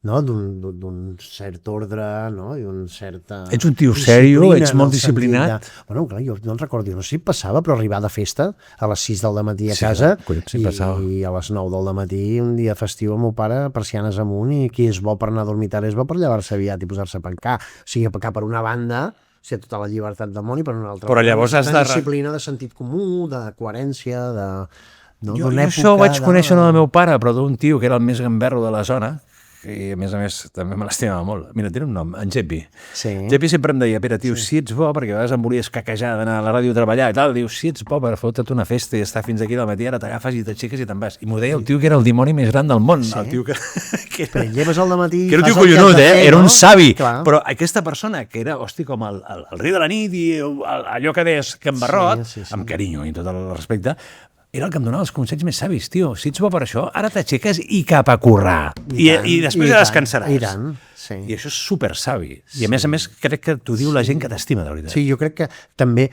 d'un cert ordre, no? I un certa... Ets un tio sèrio, ets molt disciplinat. Bueno, clar, jo no recordo, no sé si passava, però arribar de festa a les 6 del matí a casa i a les 9 del matí, un dia festiu, el meu pare, persianes amunt, i qui és bo per anar a dormir tard és bo per llevar-se aviat i posar-se a pencar. O sigui, pecar per una banda, tota la llibertat del món, i per una altra però llavors has de... disciplina, de sentit comú, de coherència, de... Jo això ho vaig conèixer no del meu pare, però d'un tio que era el més gamberro de la zona, i a més també me l'estimava molt. Mira, té un nom, en Gepi. Gepi sempre em deia, Pere, tio, si ets bo, perquè a vegades em volies caquejar d'anar a la ràdio a treballar i tal, diu, si ets bo per fotre't una festa i estar fins aquí al matí, ara t'agafes i t'aixeques i te'n vas. I m'ho deia el tio que era el dimoni més gran del món. El tio que però lleves al dematí... Que era un tio collonut, era un savi. Però aquesta persona, que era, hosti, com el rei de la nit i allò que deies que embarrot, amb carinyo i tot el respecte, era el que em donava els consells més savis, tio. Si ets bo per això, ara t'aixeques i cap a currar. I després ja descansaràs. I tant, sí. I això és super savi. I a més, crec que t'ho diu la gent que t'estima, de veritat. Sí, jo crec que també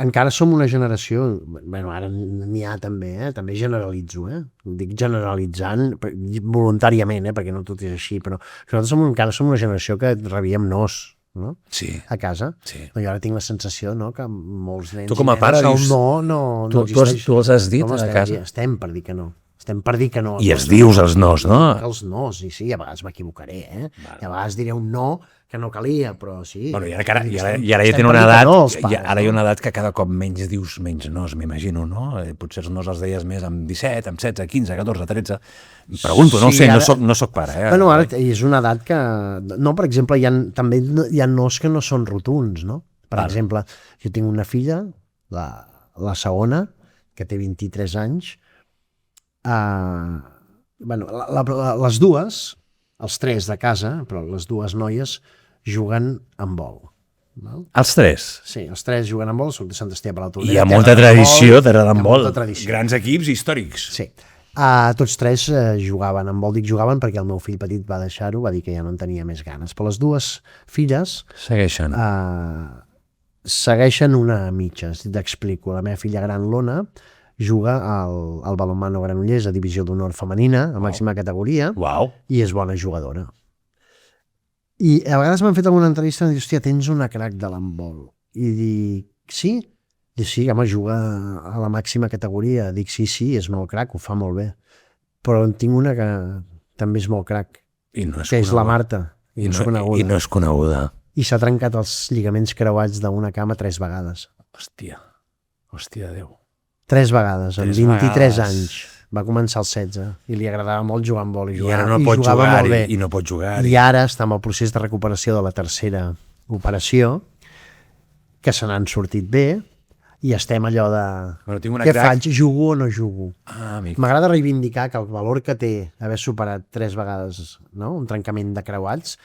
encara som una generació, bueno, ara n'hi ha també, també generalitzo, dic generalitzant voluntàriament, perquè no tot és així, però nosaltres encara som una generació que rebíem nos, no? A casa. Jo ara tinc la sensació que molts nens... Tu com a pare dius... No tu els has dit a casa? Estem per dir que no. estem per dir que no. I els dius els nos, no? Els nos, i sí, a vegades m'equivocaré, I a vegades diré un no que no calia, però sí. Bueno, i ara ja tenen una edat, ara hi ha una edat que cada cop menys dius menys nos, m'imagino, no? Potser els nos els deies més amb 17, amb 16, 15, 14, 13... Pregunto, no ho sé, no soc pare. Bueno, ara és una edat que... No, per exemple, també hi ha nos que no són rotunds, no? Per exemple, jo tinc una filla, la segona, que té 23 anys. Les dues, els tres de casa, però les dues noies juguen amb vol. Els tres? Sí, els tres juguen amb vol, soc de Sant Esteve de l'Autolia. Hi ha molta tradició d'agradar amb vol. Grans equips històrics. Sí. Tots tres jugaven amb vol. Dic jugaven perquè el meu fill petit va deixar-ho, va dir que ja no en tenia més ganes. Però les dues filles segueixen una mitja. T'explico. La meva filla gran, l'Ona, juga al balonmano Granollers a divisió d'honor femenina, a màxima categoria, i és bona jugadora. I a vegades m'han fet alguna entrevista i em diu, hòstia, tens una crac de l'handbol. I dic, sí? Dic, sí, home, juga a la màxima categoria. Dic, sí, és molt crac, ho fa molt bé. Però en tinc una que també és molt crac, que és la Marta, i no és coneguda. I s'ha trencat els lligaments creuats d'una cama 3 vegades. Hòstia Déu. 3 vegades, en 23 anys. Va començar als 16 i li agradava molt jugar amb vol. I ara no pot jugar i no pot jugar. I ara està en el procés de recuperació de la tercera operació, que se n'han sortit bé, i estem allò de... Què faig? Jugo o no jugo? M'agrada reivindicar que el valor que té haver superat 3 vegades un trencament de creuats...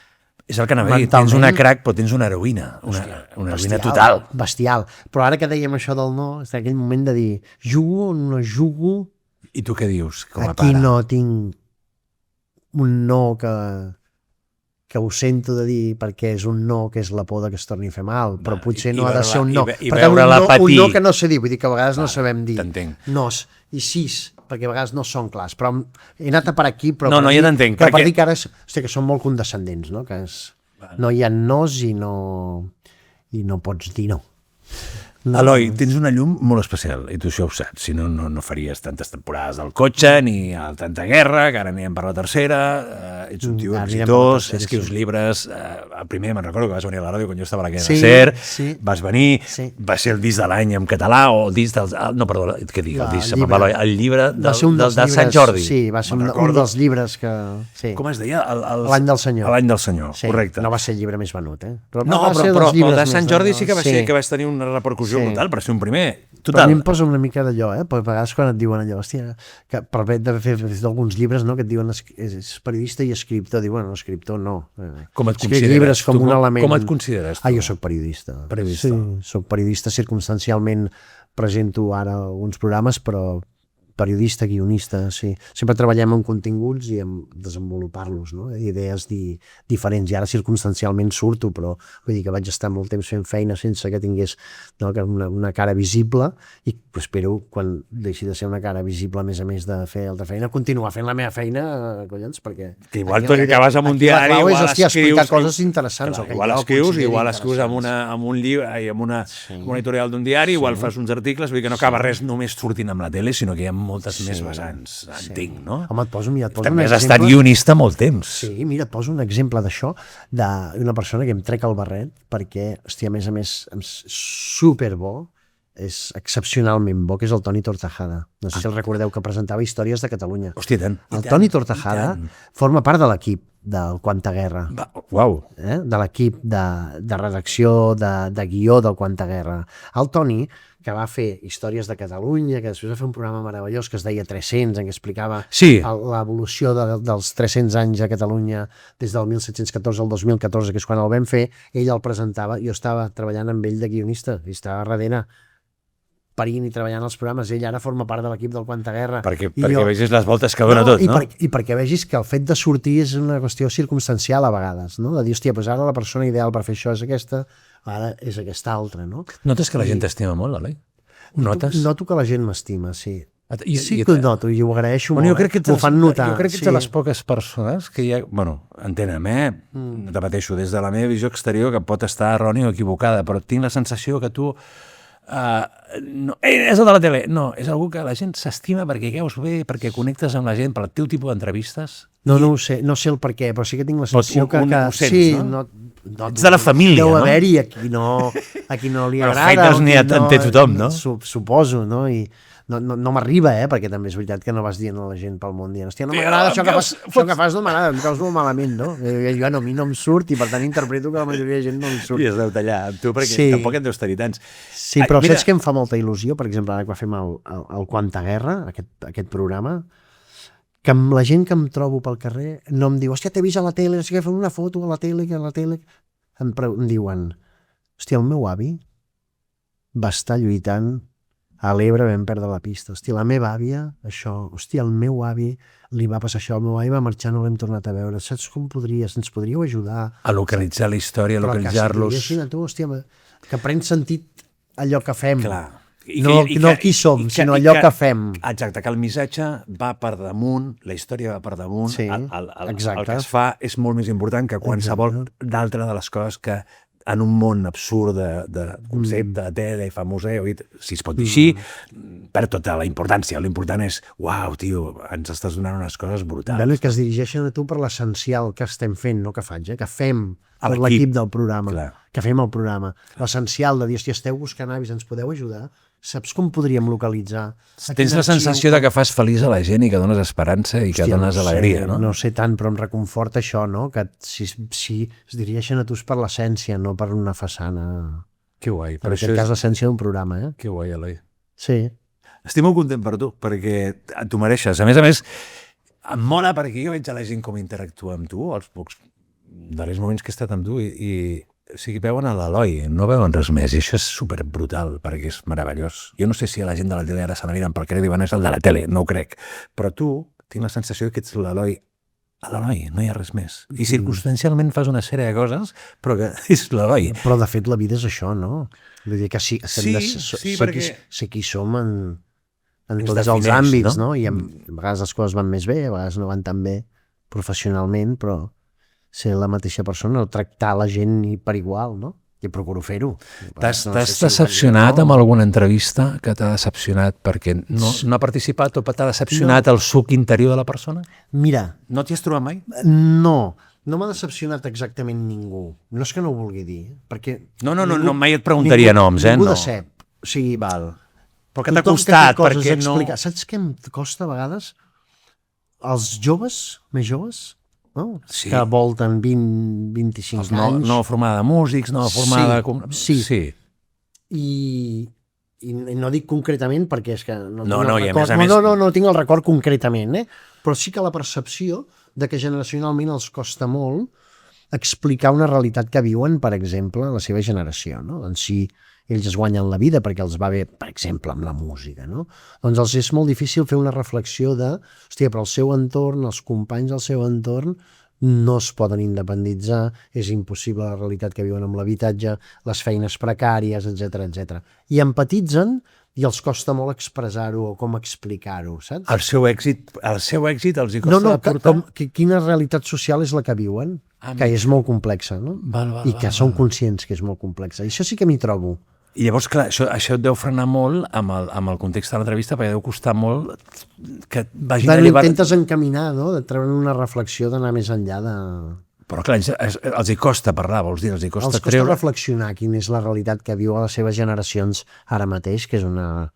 És el que anava a dir, tens una crac però tens una heroïna, una heroïna total. Bestial. Però ara que dèiem això del no, és aquell moment de dir jugo o no jugo... I tu què dius, com a pare? Aquí no tinc un no que ho sento de dir perquè és un no que és la por que es torni a fer mal, però potser no ha de ser un no. I veure-la patir. Un no que no sé dir, vull dir que a vegades no sabem dir. T'entenc. Nos i sis, perquè a vegades no són clars, però he anat a per aquí, però ja t'entenc. Per dir que ara que són molt condescendents, no? Que no hi ha nos i no pots dir no. Eloi, tens una llum molt especial, i tu això ho saps, si no, no faries tantes temporades del cotxe, ni tanta guerra, que ara anirem per la tercera, ets un tio exitós, escrius llibres, el primer me'n recordo que vas venir a la ràdio quan jo estava a la cadena SER, vas venir, va ser el disc de l'any en català, o el disc dels... No, perdó, què dic, el disc, el llibre de Sant Jordi. Sí, va ser un dels llibres que... Com es deia? L'any del Senyor. L'any del Senyor, correcte. No va ser el llibre més venut, No, però el de Sant Jordi sí que va ser que vas tenir una repercussió brutal per ser un primer. Però a mi em posa una mica d'allò, perquè a vegades quan et diuen allò, hòstia, que per d'haver fet alguns llibres, no, que et diuen és periodista i escriptor, diuen, no, escriptor no. Com et consideres? Com un element... Com et consideres tu? Jo soc periodista. Sí, soc periodista, circumstancialment presento ara alguns programes, però periodista, guionista, sí. Sempre treballem en continguts i en desenvolupar-los, no? Idees diferents. I ara circumstancialment surto, però vull dir que vaig estar molt temps fent feina sense que tingués una cara visible i espero, quan deixi de ser una cara visible, a més de fer altra feina, continuar fent la meva feina, collons, perquè... Que igual tu acabes amb un diari, igual explicar coses interessants. Igual escrius amb un llibre, amb una editorial d'un diari, igual fas uns articles, vull dir que no acaba res només sortint amb la tele, sinó que hi ha moltes més vessants, entenc, no? Home, et poso un exemple... També has estat guionista molt temps. Sí, mira, et poso un exemple d'això, d'una persona que em trec el barret, perquè, hòstia, a més, superbo, és excepcionalment bo, que és el Toni Tortajada. No sé si el recordeu, que presentava Històries de Catalunya. Hòstia, tant. El Toni Tortajada forma part de l'equip del Quanta Guerra. Uau! De l'equip de redacció, de guió del Quanta Guerra. El Toni, que va fer Històries de Catalunya, que després va fer un programa meravellós que es deia 300, en què explicava l'evolució dels 300 anys a Catalunya des del 1714 al 2014, que és quan el vam fer, ell el presentava, jo estava treballant amb ell de guionista, i estava darrere parint i treballant els programes, ell ara forma part de l'equip del Quanta Guerra. Perquè vegis les voltes que dona tot, no? I perquè vegis que el fet de sortir és una qüestió circumstancial a vegades, no? De dir, hòstia, doncs ara la persona ideal per fer això és aquesta, ara és aquesta altra, no? Notes que la gent t'estima molt, Eloi? Notes? Noto que la gent m'estima, sí. Sí que ho noto i ho agraeixo molt, ho fan notar. Jo crec que ets de les poques persones que hi ha... Bueno, entenem, repeteixo, des de la meva visió exterior, que pot estar errònia o equivocada, però tinc la sensació que tu no, és el de la tele. No, és algú que la gent s'estima perquè caus bé, perquè connectes amb la gent, per el teu tipus d'entrevistes. No ho sé, no sé el per què, però sí que tinc la sensació que ho sents, sí, no? no, Ets de la família, deu no? haver-hi a qui no li Però agrada. haters n'hi ha, en té tothom, no? Suposo, no? I no m'arriba, perquè també és veritat que no vas dient a la gent pel món dient, hòstia, no m'agrada això que fas, no m'agrada, em caus molt malament, no? Jo, a mi no em surt i per tant interpreto que la majoria de gent no em surt. I es deu tallar amb tu perquè tampoc en deus tenir tants. Sí, però saps que em fa molta il·lusió? Per exemple, ara que fem el Quanta Guerra, aquest programa, que amb la gent que em trobo pel carrer no em diu, hòstia, t'he vist a la tele, no sé què, fem una foto a la tele, em diuen, hòstia, el meu avi va estar lluitant a l'Ebre, vam perdre la pista. Hòstia, la meva àvia, això, hòstia, el meu avi li va passar això, el meu avi va marxar, no l'hem tornat a veure. Saps com ens podríeu ajudar? A localitzar la història, a localitzar-los. Però que sigui, tu, hòstia, que pren sentit allò que fem. Clar. No qui som, sinó allò que fem. Exacte, que el missatge va per damunt, la història va per damunt, sí, el que es fa és molt més important que qualsevol d'altra de les coses que en un món absurd de concepte, de tele, fa museu, si es pot dir així, perd tota la importància. L'important és, uau, tio, ens estàs donant unes coses brutals. Bé, que es dirigeixen a tu per l'essencial que estem fent, no que faig, que fem per l'equip del programa, que fem el programa. L'essencial de dir, hòstia, esteu buscant avis, ens podeu ajudar? Saps com podríem localitzar? Tens la sensació de que fas feliç a la gent i que dones esperança i que dones alegria, no? No sé tant, però em reconforta això, no? Que si es dirigeixen a tu per l'essència, no per una façana. Que guai. En aquest cas, l'essència d'un programa, Que guai, Eloi. Sí. Estic molt content per tu, perquè t'ho mereixes. A més, em mola perquè jo veig a la gent com interactua amb tu, els pocs darrers moments que he estat amb tu, o sigui, veuen a l'Eloi, no veuen res més, i això és superbrutal, perquè és meravellós. Jo no sé si a la gent de la tele ara se n'aniran pel carrer i diuen és el de la tele, no ho crec, però tu tinc la sensació que ets l'Eloi, no hi ha res més. I circumstancialment fas una sèrie de coses, però que és l'Eloi. Però de fet la vida és això, no? Vull dir que sí, perquè sé qui som en tots els àmbits, no? I a vegades les coses van més bé, a vegades no van tan bé professionalment, però ser la mateixa persona, o tractar la gent per igual, no? I procuro fer-ho. T'has decepcionat amb alguna entrevista que t'ha decepcionat perquè no ha participat o t'ha decepcionat el suc interior de la persona? Mira. No t'hi has trobat mai? No m'ha decepcionat exactament ningú. No és que no ho vulgui dir, perquè... No, mai et preguntaria noms, Ningú no. decep. O sigui, val. Però que t'ha costat, perquè no... Saps què em costa a vegades? Els joves, més joves, no? Sí. Que volten 20-25 anys. Nova formada de músics, nova formada... Sí. I no dic concretament perquè és que no tinc el record concretament, però sí que la percepció de que generacionalment els costa molt explicar una realitat que viuen, per exemple, la seva generació, no? En si ells es guanyen la vida perquè els va bé, per exemple, amb la música, no? Doncs els és molt difícil fer una reflexió de, hòstia, però el seu entorn, els companys del seu entorn no es poden independitzar, és impossible la realitat que viuen amb l'habitatge, les feines precàries, etc. I empatitzen i els costa molt expressar-ho o com explicar-ho, saps? El seu èxit els hi costa portar... Quina realitat social és la que viuen, que és molt complexa, no? I que són conscients que és molt complexa. I això sí que m'hi trobo. I llavors, clar, això et deu frenar molt amb el context de l'entrevista, perquè deu costar molt que vagin a llevar... Intentes encaminar, no? De treure una reflexió, d'anar més enllà de... Però clar, els hi costa parlar, vols dir? Els costa reflexionar quina és la realitat que viu a les seves generacions ara mateix, que és una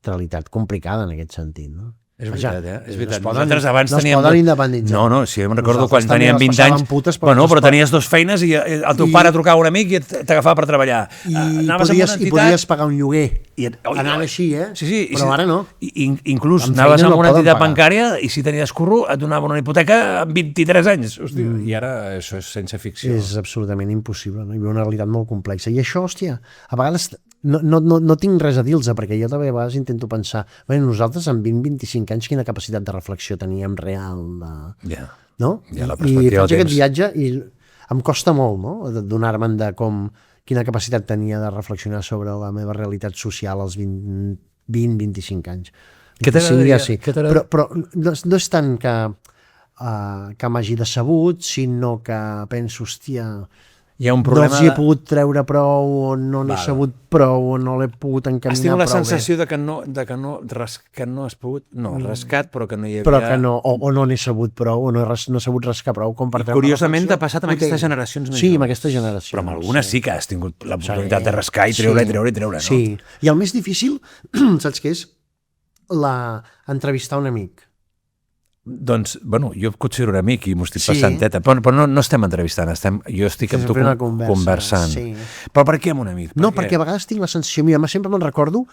realitat complicada en aquest sentit, no? És veritat, És veritat. Nosaltres abans teníem... No es poden independitzar. No, sí, em recordo quan teníem 20 anys... Bueno, però tenies 2 feines i el teu pare trucava a un amic i t'agafava per treballar. I podies pagar un lloguer. Anant així, Sí, però ara no. Inclús anaves a una entitat bancària i si tenies curro et donaven una hipoteca amb 23 anys. I ara això és sense ficció. És absolutament impossible, no? Hi ha una realitat molt complexa. I això, hòstia, a vegades... No tinc res a dir-los, perquè jo també a vegades intento pensar, nosaltres amb 20-25 anys quina capacitat de reflexió teníem real, no? I faig aquest viatge i em costa molt, no? Donar-me'n de quina capacitat tenia de reflexionar sobre la meva realitat social als 20-25 anys. Què t'agradaria? Però no és tant que m'hagi decebut, sinó que penso, hòstia, Hi ha un no problema... els hi he pogut treure prou, o no n'he sabut prou, o no l'he pogut encaminar Has tingut la prou sensació de que no has pogut... No, rascat, però que no hi havia... però que no, o no n'he sabut prou, o no he sabut rascar prou. Com per I curiosament t'ha passat amb aquestes generacions més Sí, amb joves. aquestes generacions. Però amb algunes sí que has tingut l'oportunitat de rascar i treure, no? Sí, i el més difícil, saps què és? Entrevistar un amic. Doncs, bueno, jo et considero un amic i m'ho estic Sí. passant teta, però no estem entrevistant, jo estic amb tu conversant. Sí. Però per què amb un amic? No, perquè a vegades tinc la sensació, mira, sempre me'n recordo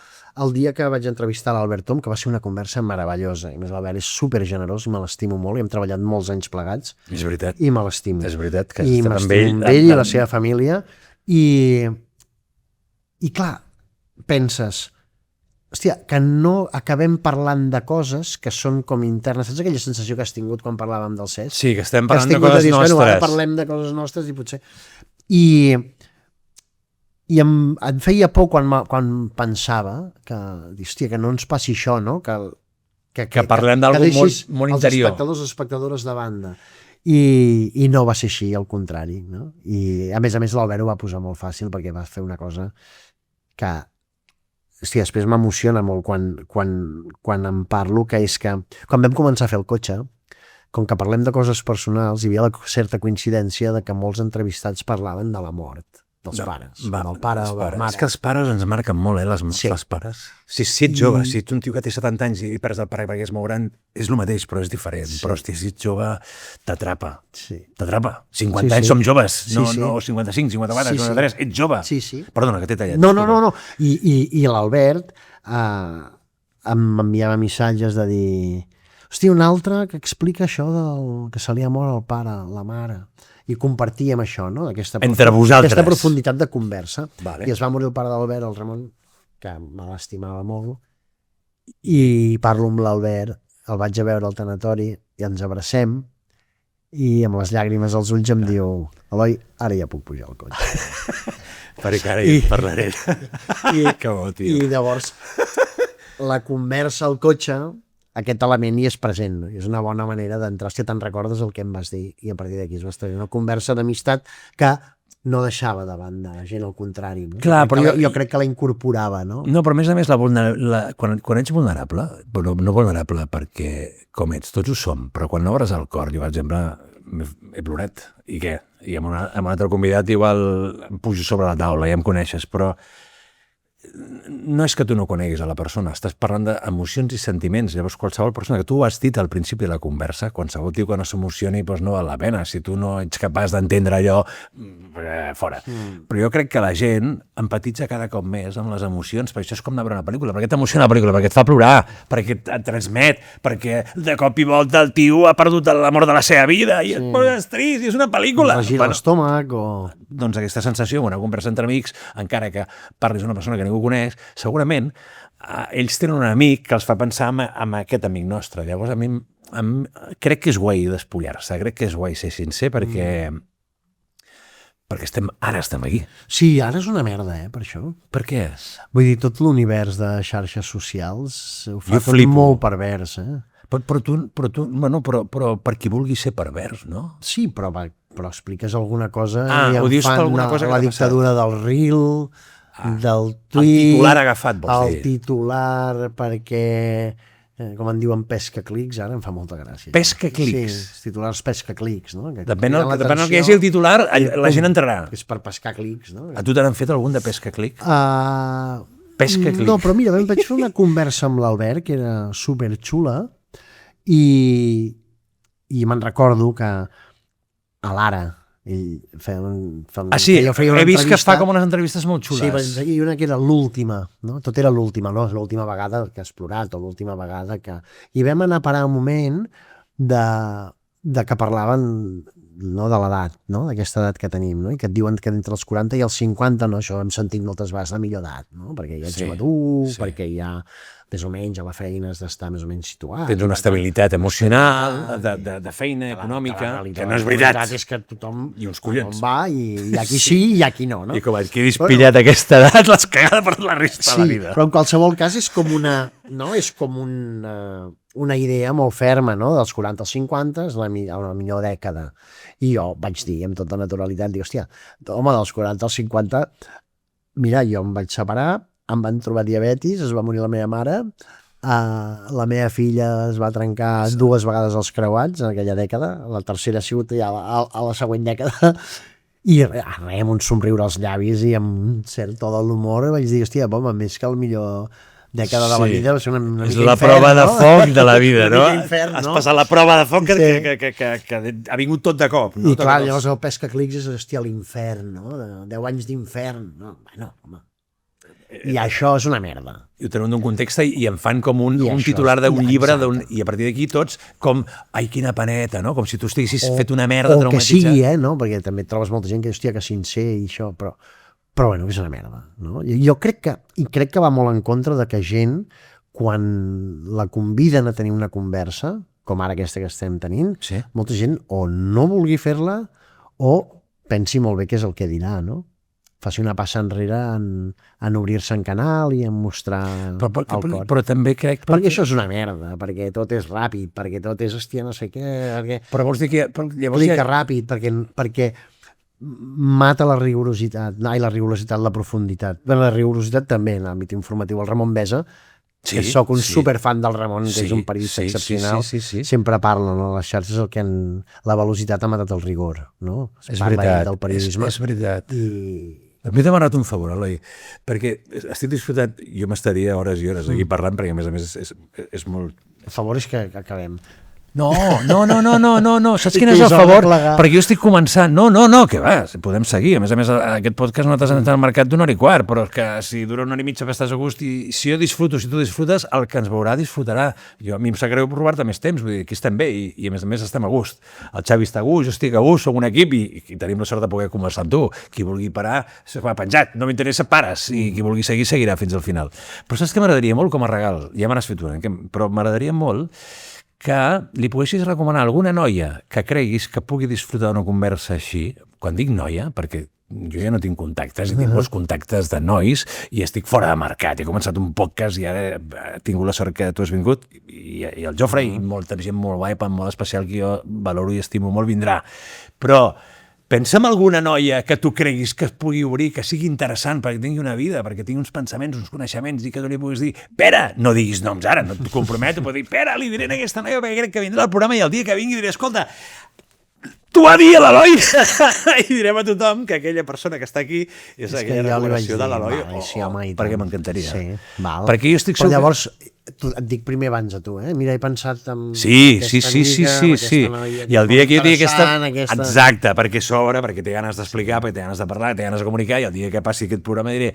el dia que vaig entrevistar l'Albert Tom, que va ser una conversa meravellosa, i més l'Albert és supergenerós i me l'estimo molt, i hem treballat molts anys plegats, És veritat. i me l'estimo. És veritat que I estem m'estimo amb ell i la seva família, i clar, penses, hòstia, que no acabem parlant de coses que són com internes. Saps aquella sensació que has tingut quan parlàvem del Cesc? Sí, que estem Que has parlant de tingut coses dir, nostres. bueno, ara parlem de coses nostres i potser... I em feia por quan pensava que, hòstia, que no ens passi això, no? Que parlem d'algú molt interior. Els espectadors de banda. I no va ser així, al contrari, no? I a més l'Albert ho va posar molt fàcil perquè va fer una cosa que, hòstia, després m'emociona molt quan en parlo, que és que quan vam començar a fer el cotxe, com que parlem de coses personals, hi havia la certa coincidència de que molts entrevistats parlaven de la mort dels pares, del pare o de la mare. És que els pares ens marquen molt, les pares. Si ets jove, si ets un tio que té 70 anys i perds el pare perquè es mouran, és el mateix, però és diferent. Sí. Però si ets jove, t'atrapa. Sí. T'atrapa. 50 anys som joves, no 55, 54, 53, ets jove. Sí, sí. Perdona, que t'he tallat. No. I l'Albert m'enviava missatges de dir, hòstia, un altre que explica això del que se li ha mort el pare, la mare, i compartíem això, no? Entre vosaltres. Aquesta profunditat de conversa. Vale. I es va morir el pare d'Albert, el Ramon, que me l'estimava molt, i parlo amb l'Albert, el vaig a veure al tanatori i ens abracem, i amb les llàgrimes als ulls em diu, Eloi, ara ja puc pujar al cotxe. Perquè ara hi parlaré. Que bo, tio. I llavors la conversa al cotxe, aquest element hi és present, no? I és una bona manera d'entrar, hòstia, te'n recordes el que em vas dir, i a partir d'aquí es va establir una conversa d'amistat que no deixava de banda la gent, al contrari, no? Clar, però jo crec que la incorporava, no? No, però a més quan ets vulnerable, però no vulnerable perquè com ets, tots ho som, però quan obres el cor, jo per exemple he plorat, i què? I amb un altre convidat igual em pujo sobre la taula, ja em coneixes, però no és que tu no coneguis a la persona, estàs parlant d'emocions i sentiments. Llavors, qualsevol persona, que tu ho has dit al principi de la conversa, qualsevol tio que no s'emocioni, doncs no val la pena. Si tu no ets capaç d'entendre allò, fora. Però jo crec que la gent empatitza cada cop més amb les emocions, perquè això és com anar a veure una pel·lícula. Per què t'emociona la pel·lícula? Perquè et fa plorar, perquè et transmet, perquè de cop i volta el tio ha perdut l'amor de la seva vida i et poses trist i és una pel·lícula. Regira l'estómac o... Doncs aquesta sensació, una conversa entre amics, encara que parlis d'una persona que ningú coneix, segurament ells tenen un amic que els fa pensar en aquest amic nostre. Llavors a mi crec que és guai despullar-se, crec que és guai ser sincer perquè estem aquí. Sí, ara és una merda, per això. Per què? Vull dir, tot l'univers de xarxes socials ho fa tot flipo. molt pervers, Però per qui vulgui ser pervers, no? Sí, però expliques alguna cosa i ho em dius per fan alguna cosa que la t'ha dictadura del reel, del tuit... El titular agafat, vols dir? El titular perquè, com en diuen pesca-clics, ara em fa molta gràcia. Pesca-clics? Sí, els titulars pesca-clics, no? Depèn del que hi hagi el titular, la gent entrarà. És per pescar clics, no? A tu t'han fet algun de pesca-clic? Pesca-clic. No, però mira, vaig fer una conversa amb l'Albert, que era superxula, i me'n recordo que a l'Ara ell he vist que es fa com unes entrevistes molt xules. Sí, i una que era l'última, no? Tot era l'última, no? És l'última vegada que has plorat o l'última vegada que... I vam anar a parar un moment de que parlaven, no, de l'edat, no? D'aquesta edat que tenim, no? I que et diuen que entre els 40 i els 50, no? Això hem sentit moltes vegades, la millor edat, no? Perquè ja ets madur, perquè ja més o menys a la feina has d'estar més o menys situat. Tens una estabilitat emocional, de feina, econòmica, que no és veritat. La veritat és que tothom, I uns collons. va, i hi ha qui sí i hi ha qui no. I com et quedis pillat a aquesta edat, l'has cagada per la resta de la vida. Però en qualsevol cas és com una idea molt ferma, no? Dels 40 als 50 és la millor dècada. I jo vaig dir amb tota naturalitat, dic, hòstia, home, dels 40 als 50, mira, jo em vaig separar, em van trobar diabetis, es va morir la meva mare, la meva filla es va trencar 2 vegades els creuats en aquella dècada, la tercera ha sigut ja a la següent dècada, i amb un somriure als llavis i amb un cert to de l'humor vaig dir, hòstia, home, més que el millor dècada de la vida va ser una mica infern, és la prova de foc de la vida, no? Infern, has passat la prova de foc que ha vingut tot de cop. I clar, llavors el pesca clics és, hòstia, l'infern, no? 10 anys d'infern, no? Bueno, home. I això és una merda. I ho tenen d'un context i en fan com un titular d'un llibre i a partir d'aquí tots com, ai, quina paneta, no? Com si tu estiguessis fet una merda traumatitzada. O que sigui, no? Perquè també trobes molta gent que diu, hòstia, que sincer i això, però bueno, és una merda, no? Jo crec que va molt en contra de que gent, quan la conviden a tenir una conversa, com ara aquesta que estem tenint, molta gent o no vulgui fer-la o pensi molt bé què és el que dirà, no? Faci una passa enrere en obrir-se en canal i en mostrar el cor. Però també crec... Perquè això és una merda, perquè tot és ràpid, perquè tot és, hòstia, no sé què... Però vols dir que... Llavors que ràpid, perquè mata la rigorositat, la profunditat. Bé, la rigorositat també en l'àmbit informatiu. El Ramon Besa, que soc un superfan del Ramon, que és un periodista excepcional, sempre parla, no? A les xarxes la velocitat ha matat el rigor, no? És veritat, del periodisme. És veritat. A mi t'ha demanat un favor, Eloi, perquè estic disfrutant, jo m'estaria hores i hores aquí parlant, perquè a més és molt... El favor és que acabem. No, saps quin és el favor? Perquè jo estic començant, no, que va, podem seguir, a més aquest podcast nosaltres ens hem marcat d'1 hora i quart, però que si dura 1 hora i mitja estàs a gust i si jo disfruto, si tu disfrutes, el que ens veurà disfrutarà. A mi em sap greu provar-te més temps, vull dir, aquí estem bé i a més estem a gust. El Xavi està a gust, jo estic a gust, som un equip i tenim la sort de poder conversar amb tu. Qui vulgui parar, s'ha penjat, no m'interessa, pares, i qui vulgui seguir, seguirà fins al final. Però saps què m'agradaria molt com a regal? Ja me n'has fet una, però m'agradaria molt que li poguessis recomanar a alguna noia que creguis que pugui disfrutar d'una conversa així, quan dic noia, perquè jo ja no tinc contactes, i tinc molts contactes de nois i estic fora de mercat. He començat un podcast i ara he tingut la sort que tu has vingut i el Jofre i molta gent molt guapa, molt especial, que jo valoro i estimo molt, vindrà. Però pensa en alguna noia que tu creguis que es pugui obrir, que sigui interessant, perquè tingui una vida, perquè tingui uns pensaments, uns coneixements, i que tu li puguis dir, Pere, no diguis noms ara, no et comprometo, però dir, Pere, li diré a aquesta noia perquè crec que vindrà al programa i el dia que vingui diré, escolta, t'ho va dir l'Eloi! I direm a tothom que aquella persona que està aquí és aquella recomanació de l'Eloi, perquè m'encantaria. Sí, val. Perquè jo estic segur... Però llavors, et dic primer abans a tu, Mira, he pensat en sí. I el dia que jo digui aquesta... Exacte, perquè s'obre, perquè té ganes d'explicar, perquè té ganes de parlar, té ganes de comunicar, i el dia que passi aquest programa diré,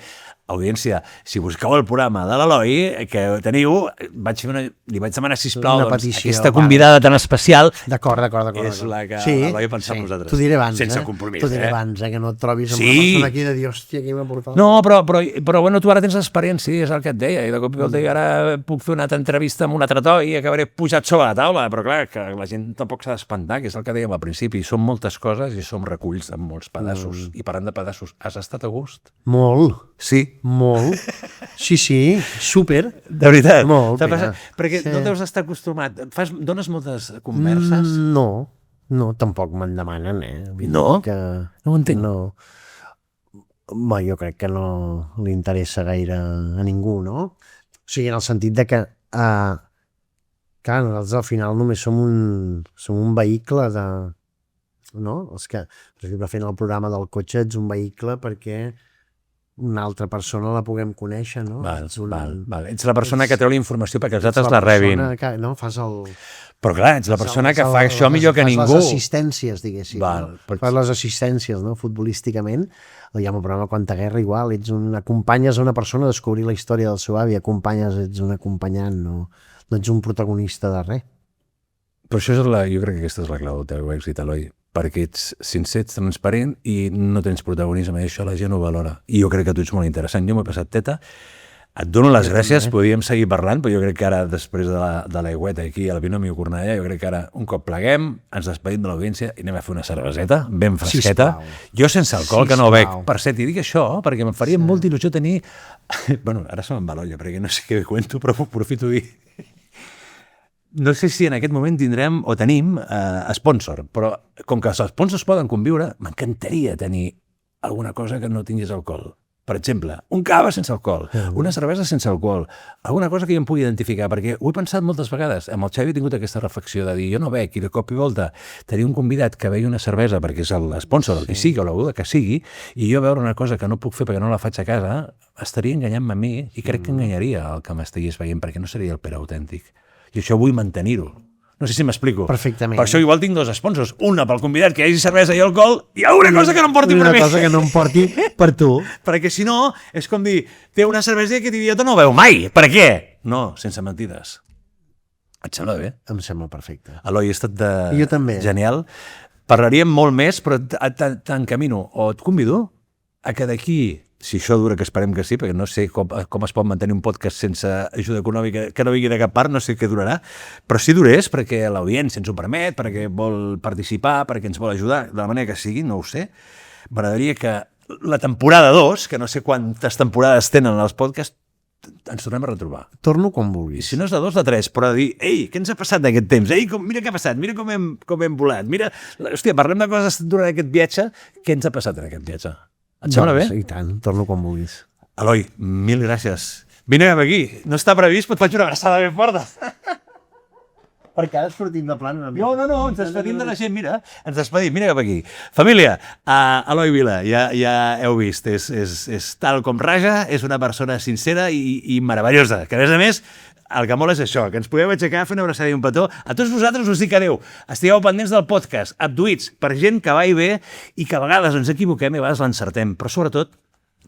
audiència, si busqueu el programa de l'Eloi, que teniu, li vaig demanar, sisplau, aquesta convidada tan especial. D'acord. És la que l'Eloi ha pensat nosaltres. T'ho diré abans, sense compromís. T'ho diré abans, que no et trobis amb una persona aquí de dir, hòstia, qui m'ha portat... No, però bueno, tu ara tens l'experiència, és el que et deia, i de cop i volta ara puc fer una altra entrevista amb un altre to i acabaré pujat sobre la taula, però clar, que la gent tampoc s'ha d'espantar, que és el que dèiem al principi, som moltes coses i som reculls amb molts pedaços. I parlant de pedaços, has estat a gust? Molt. Sí? Molt. Sí, súper. De veritat? Molt, perquè no deus estar acostumat. Dones moltes converses? No, tampoc me'n demanen, No? No ho entenc. No. Jo crec que no li interessa gaire a ningú, no? O sigui, en el sentit de que clar, nosaltres al final només som un vehicle de... No? Els que, per exemple, fent el programa del cotxe ets un vehicle perquè una altra persona la puguem conèixer, no? Val. Ets la persona que treu la informació perquè els altres la rebin. No, fas el... Però clar, ets la persona que fa això millor que ningú. Fas les assistències, diguéssim. Fas les assistències, no? Futbolísticament. Hi ha un programa Quanta Guerra, igual. Acompanyes a una persona a descobrir la història del seu avi, ets un acompanyant, no ets un protagonista de res. Però això jo crec que aquesta és la clau del teu èxit, Eloi, perquè ets sincer, ets transparent i no tens protagonisme, i això la gent ho valora. I jo crec que tu ets molt interessant. Jo m'he passat teta Et dono les gràcies, podríem seguir parlant, però jo crec que ara, després de l'aigüeta aquí a la Binomio Cornellà, jo crec que ara, un cop pleguem, ens despedim de l'audiència i anem a fer una cerveseta ben fresqueta. Jo sense alcohol, que no bec. Per cert, i dic això perquè em faria molta il·lusió tenir... Bueno, ara se me'n va l'olla, perquè no sé què cuento, però aprofito dir... No sé si en aquest moment tindrem o tenim sponsor, però com que els sponsors poden conviure, m'encantaria tenir alguna cosa que no tingués alcohol. Per exemple, un cava sense alcohol, una cervesa sense alcohol, alguna cosa que jo em pugui identificar, perquè ho he pensat moltes vegades. Amb el Xavi he tingut aquesta reflexió de dir, jo no bec, i de cop i volta tenir un convidat que vegi una cervesa perquè és l'esponsor, el que sigui, o la beguda que sigui, i jo veure una cosa que no puc fer perquè no la faig a casa, estaria enganyant-me a mi, i crec que enganyaria el que m'estigués veient, perquè no seria el Pere autèntic. I això vull mantenir-ho. No sé si m'explico. Perfectament. Per això igual tinc dos sponsors. Una pel convidat que hi hagi cervesa i alcohol i alguna cosa que no em porti per mi. Una cosa que no em porti per tu. Perquè si no, és com dir, té una cervesa i aquest idiota no ho veu mai. Per què? No, sense mentides. Et sembla bé? Em sembla perfecte. Eloi, ha estat Jo també. Genial. Parlaríem molt més, però t'encamino o et convido a que d'aquí, si això dura, que esperem que sí, perquè no sé com es pot mantenir un podcast sense ajuda econòmica que no vingui de cap part, no sé què durarà, però si durés, perquè l'audiència ens ho permet, perquè vol participar, perquè ens vol ajudar, de la manera que sigui, no ho sé, m'agradaria que la temporada 2, que no sé quantes temporades tenen els podcasts, ens tornem a retrobar. Torno quan vulguis. Si no és de 2, de 3, però de dir, ei, què ens ha passat d'aquest temps? Ei, mira què ha passat, mira com hem volat, mira, hòstia, parlem de coses durant aquest viatge, què ens ha passat en aquest viatge? Et sembla bé? I tant, torno quan vulguis. Eloi, mil gràcies. Vine cap aquí. No està previst, però et faig una abraçada ben forta. Perquè ara sortim de plan una mica. No, ens despedim de la gent, mira. Ens despedim, mira cap aquí. Família, Eloi Vila, ja heu vist, és tal com raja, és una persona sincera i meravellosa, que a més, el que mola és això, que ens podeu aixecar, fer una abraçada i un petó. A tots vosaltres us dic adeu. Estigueu pendents del podcast, abduïts, per gent que va i ve i que a vegades ens equivoquem i a vegades l'encertem. Però sobretot,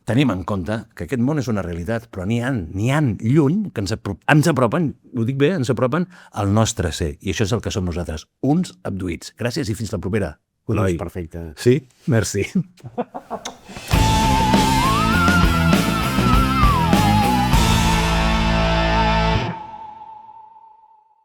tenim en compte que aquest món és una realitat, però n'hi ha lluny que ens apropen, ho dic bé, ens apropen al nostre ser. I això és el que som nosaltres, uns abduïts. Gràcies i fins la propera. Eloi. Perfecte. Sí? Merci.